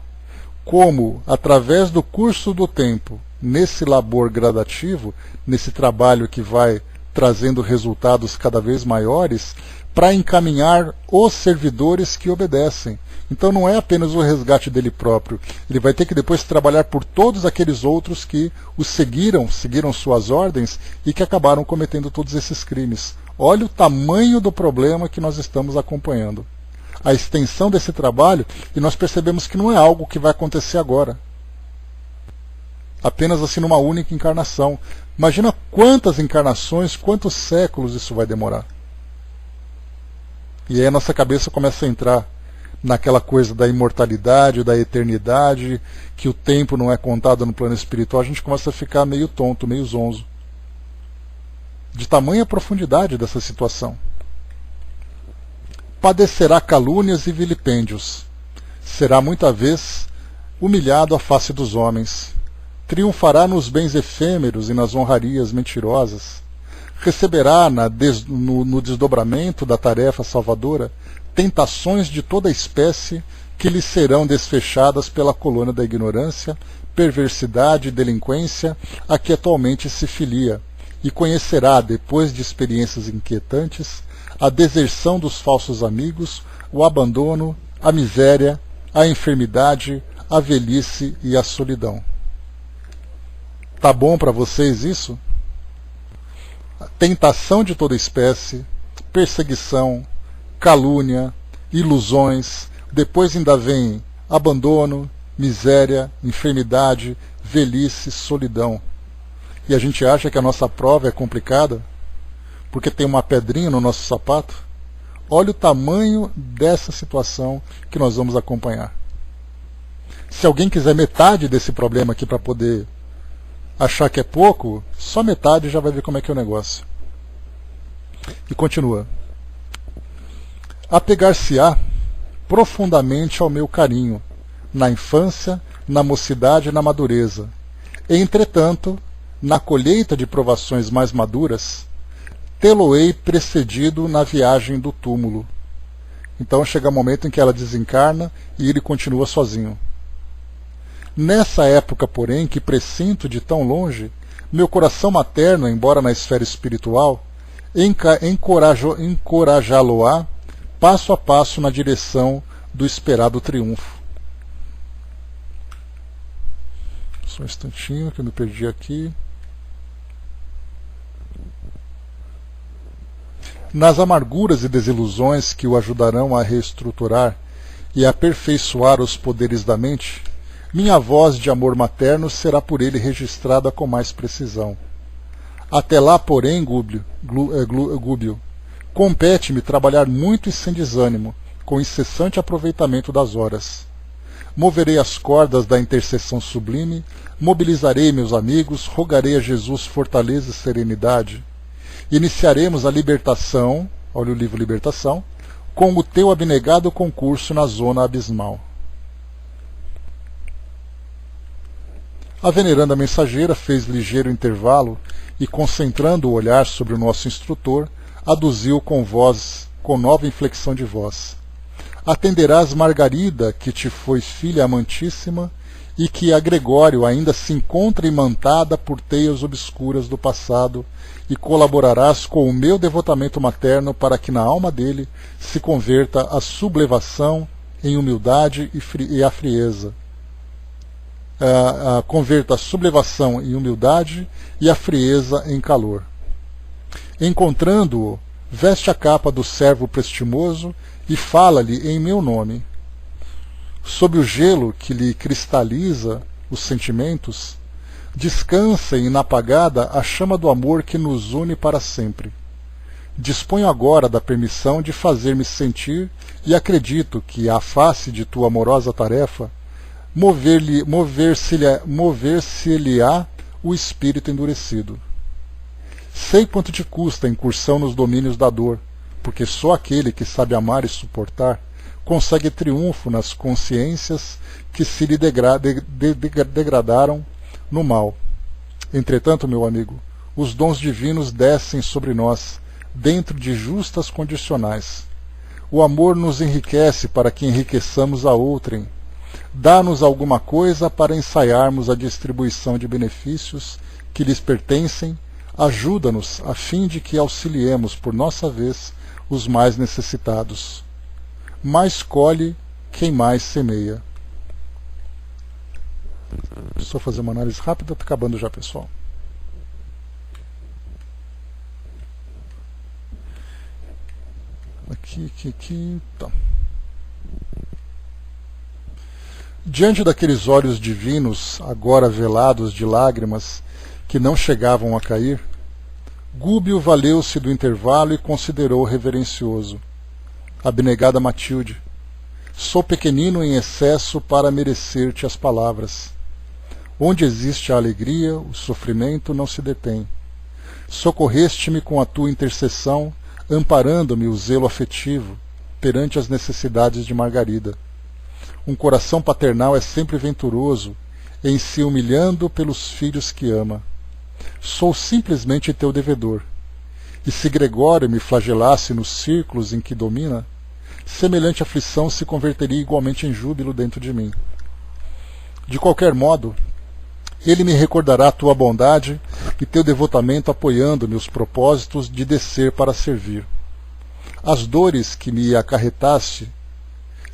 como, através do curso do tempo, nesse labor gradativo, nesse trabalho que vai trazendo resultados cada vez maiores, para encaminhar os servidores que obedecem. Então não é apenas o resgate dele próprio, ele vai ter que depois trabalhar por todos aqueles outros que o seguiram suas ordens e que acabaram cometendo todos esses crimes. Olha o tamanho do problema que nós estamos acompanhando. A extensão desse trabalho, e nós percebemos que não é algo que vai acontecer agora. Apenas assim numa única encarnação. Imagina quantas encarnações, quantos séculos isso vai demorar. E aí a nossa cabeça começa a entrar naquela coisa da imortalidade, da eternidade, que o tempo não é contado no plano espiritual, a gente começa a ficar meio tonto, meio zonzo. De tamanha profundidade dessa situação. Padecerá calúnias e vilipêndios. Será muita vez humilhado à face dos homens. Triunfará nos bens efêmeros e nas honrarias mentirosas. Receberá no desdobramento da tarefa salvadora tentações de toda espécie que lhe serão desfechadas pela colônia da ignorância, perversidade e delinquência a que atualmente se filia, e conhecerá, depois de experiências inquietantes, a deserção dos falsos amigos, o abandono, a miséria, a enfermidade, a velhice e a solidão. Tá bom para vocês isso? Tentação de toda espécie, perseguição, calúnia, ilusões, depois ainda vem abandono, miséria, enfermidade, velhice, solidão. E a gente acha que a nossa prova é complicada porque tem uma pedrinha no nosso sapato? Olha o tamanho dessa situação que nós vamos acompanhar. Se alguém quiser metade desse problema aqui para poder achar que é pouco, só metade já vai ver como é que é o negócio. E continua. Apegar-se-á profundamente ao meu carinho, na infância, na mocidade e na madureza. Entretanto, na colheita de provações mais maduras, tê-lo-ei precedido na viagem do túmulo. Então chega o momento em que ela desencarna e ele continua sozinho. Nessa época, porém, que pressinto de tão longe, meu coração materno, embora na esfera espiritual, encorajá-lo-á passo a passo na direção do esperado triunfo. Só um instantinho que eu me perdi aqui. Nas amarguras e desilusões que o ajudarão a reestruturar e a aperfeiçoar os poderes da mente, minha voz de amor materno será por ele registrada com mais precisão. Até lá, porém, Gúbio, compete-me trabalhar muito e sem desânimo, com incessante aproveitamento das horas. Moverei as cordas da intercessão sublime, mobilizarei meus amigos, rogarei a Jesus fortaleza e serenidade. Iniciaremos a libertação, olha o livro Libertação, com o teu abnegado concurso na zona abismal. A veneranda mensageira fez ligeiro intervalo e, concentrando o olhar sobre o nosso instrutor, aduziu com nova inflexão de voz. Atenderás Margarida, que te foi filha amantíssima, e que a Gregório ainda se encontra imantada por teias obscuras do passado, e colaborarás com o meu devotamento materno para que na alma dele se converta a sublevação em humildade e a frieza. Converta a sublevação em humildade e a frieza em calor. Encontrando-o, veste a capa do servo prestimoso e fala-lhe em meu nome. Sob o gelo que lhe cristaliza os sentimentos, descansa inapagada a chama do amor que nos une para sempre. Disponho agora da permissão de fazer-me sentir e acredito que, à face de tua amorosa tarefa, mover-se-lhe-á o espírito endurecido. Sei quanto te custa a incursão nos domínios da dor, porque só aquele que sabe amar e suportar consegue triunfo nas consciências que se lhe degradaram no mal. Entretanto, meu amigo, os dons divinos descem sobre nós, dentro de justas condicionais. O amor nos enriquece para que enriqueçamos a outrem. Dá-nos alguma coisa para ensaiarmos a distribuição de benefícios que lhes pertencem, ajuda-nos a fim de que auxiliemos, por nossa vez, os mais necessitados. Mais colhe quem mais semeia. Só fazer uma análise rápida, está acabando já, pessoal. Tá. Diante daqueles olhos divinos, agora velados de lágrimas que não chegavam a cair, Gúbio valeu-se do intervalo e considerou reverencioso. Abnegada Matilde, sou pequenino em excesso para merecer-te as palavras. Onde existe a alegria, o sofrimento não se detém. Socorreste-me com a tua intercessão, amparando-me o zelo afetivo perante as necessidades de Margarida. Um coração paternal é sempre venturoso, em se humilhando pelos filhos que ama. Sou simplesmente teu devedor. E se Gregório me flagelasse nos círculos em que domina, semelhante aflição se converteria igualmente em júbilo dentro de mim. De qualquer modo, ele me recordará tua bondade e teu devotamento apoiando-me os propósitos de descer para servir. As dores que me acarretaste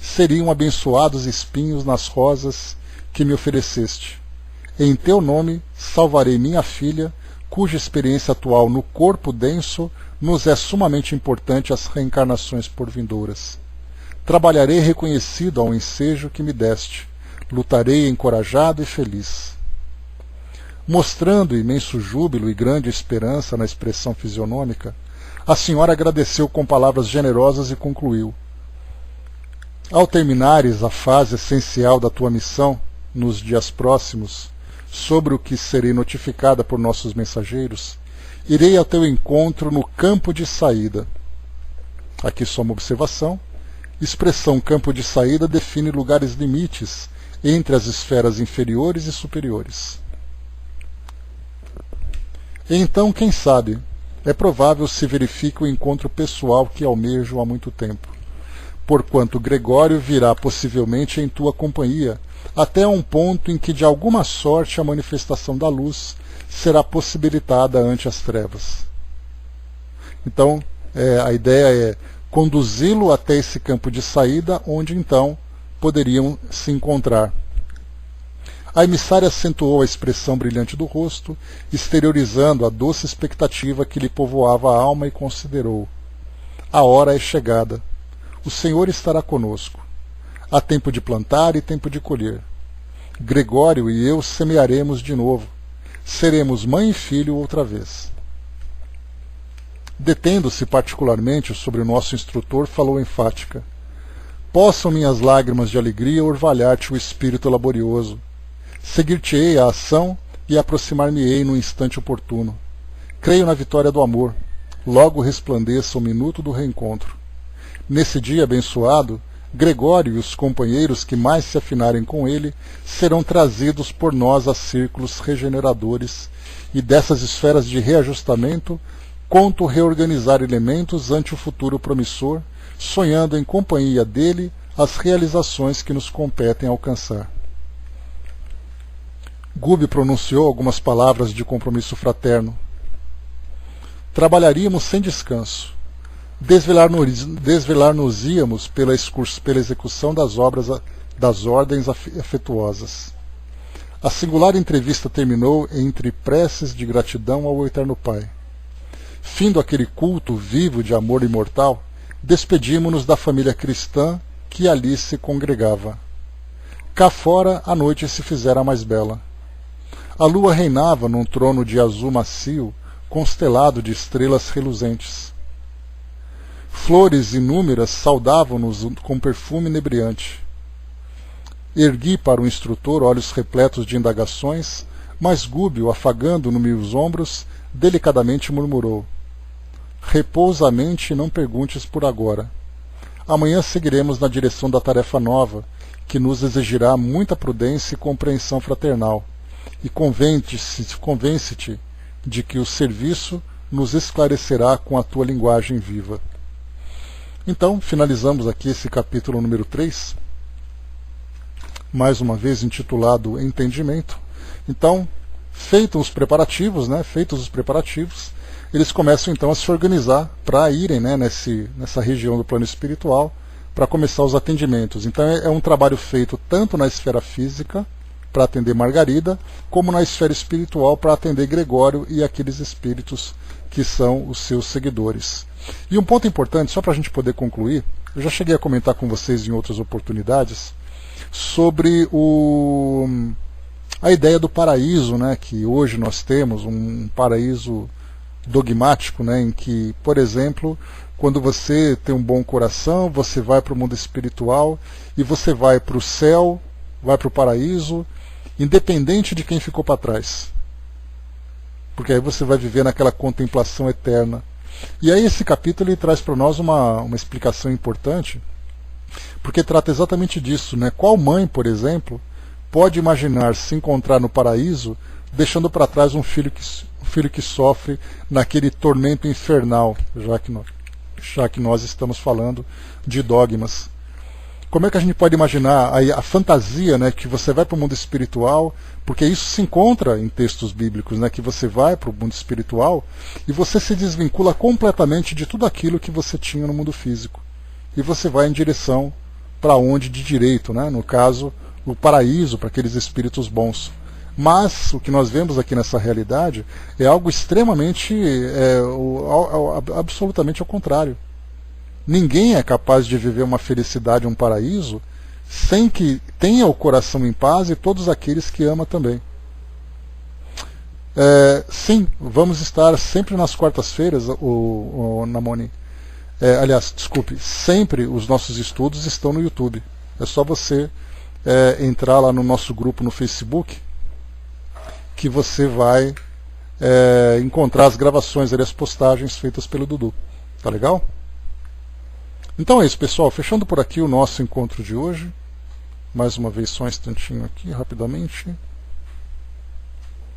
seriam abençoados espinhos nas rosas que me ofereceste. Em teu nome salvarei minha filha, cuja experiência atual no corpo denso nos é sumamente importante às reencarnações porvindouras. Trabalharei reconhecido ao ensejo que me deste, lutarei encorajado e feliz. Mostrando imenso júbilo e grande esperança na expressão fisionômica, a senhora agradeceu com palavras generosas e concluiu: ao terminares a fase essencial da tua missão, nos dias próximos, sobre o que serei notificada por nossos mensageiros, irei ao teu encontro no campo de saída. Aqui só uma observação. Expressão campo de saída define lugares limites entre as esferas inferiores e superiores. Então, quem sabe, é provável se verifique o encontro pessoal que almejo há muito tempo, porquanto Gregório virá possivelmente em tua companhia, até um ponto em que de alguma sorte a manifestação da luz será possibilitada ante as trevas. Então, a ideia é conduzi-lo até esse campo de saída, onde então poderiam se encontrar. A emissária acentuou a expressão brilhante do rosto, exteriorizando a doce expectativa que lhe povoava a alma, e considerou: a hora é chegada. O Senhor estará conosco. Há tempo de plantar e tempo de colher. Gregório e eu semearemos de novo. Seremos mãe e filho outra vez. Detendo-se particularmente sobre o nosso instrutor, falou enfática: possam minhas lágrimas de alegria orvalhar-te o espírito laborioso. Seguir-te-ei a ação e aproximar-me-ei no instante oportuno. Creio na vitória do amor. Logo resplandeça o minuto do reencontro. Nesse dia abençoado, Gregório e os companheiros que mais se afinarem com ele serão trazidos por nós a círculos regeneradores, e dessas esferas de reajustamento conto reorganizar elementos ante o futuro promissor, sonhando em companhia dele as realizações que nos competem alcançar. Gúbio pronunciou algumas palavras de compromisso fraterno. Trabalharíamos sem descanso. Desvelar-nos-íamos pela execução das ordens afetuosas. A singular entrevista terminou entre preces de gratidão ao Eterno Pai. Findo aquele culto vivo de amor imortal, despedimo-nos da família cristã que ali se congregava. Cá fora a noite se fizera mais bela. A lua reinava num trono de azul macio, constelado de estrelas reluzentes. Flores inúmeras saudavam-nos com perfume inebriante. Ergui para o instrutor olhos repletos de indagações, mas Gúbio, afagando-me os ombros, delicadamente murmurou: repousa a mente e não perguntes por agora. Amanhã seguiremos na direção da tarefa nova, que nos exigirá muita prudência e compreensão fraternal, e convence-te de que o serviço nos esclarecerá com a tua linguagem viva. Então, finalizamos aqui esse capítulo número 3, mais uma vez intitulado Entendimento. Então, feitos os preparativos, eles começam então a se organizar para irem nessa região do plano espiritual, para começar os atendimentos. Então é um trabalho feito tanto na esfera física, para atender Margarida, como na esfera espiritual, para atender Gregório e aqueles espíritos que são os seus seguidores. E um ponto importante, só para a gente poder concluir, eu já cheguei a comentar com vocês em outras oportunidades, sobre a ideia do paraíso, né, que hoje nós temos, um paraíso dogmático, né, em que, por exemplo, quando você tem um bom coração, você vai para o mundo espiritual e você vai para o céu, vai para o paraíso, independente de quem ficou para trás. Porque aí você vai viver naquela contemplação eterna. E aí esse capítulo ele traz para nós uma explicação importante, porque trata exatamente disso, né? Qual mãe, por exemplo, pode imaginar se encontrar no paraíso deixando para trás um filho que sofre naquele tormento infernal, já que nós estamos falando de dogmas? Como é que a gente pode imaginar a fantasia, né, que você vai para o mundo espiritual, porque isso se encontra em textos bíblicos, né, que você vai para o mundo espiritual e você se desvincula completamente de tudo aquilo que você tinha no mundo físico. E você vai em direção para onde de direito, né, no caso, o paraíso, para aqueles espíritos bons. Mas o que nós vemos aqui nessa realidade é algo extremamente, absolutamente ao contrário. Ninguém é capaz de viver uma felicidade, um paraíso, sem que tenha o coração em paz e todos aqueles que ama também. Sim, vamos estar sempre nas quartas-feiras, Namoni. Aliás, desculpe, sempre os nossos estudos estão no YouTube. É só você entrar lá no nosso grupo no Facebook, que você vai encontrar as gravações, as postagens feitas pelo Dudu. Tá legal? Então é isso, pessoal. Fechando por aqui o nosso encontro de hoje. Mais uma vez, só um instantinho aqui, rapidamente.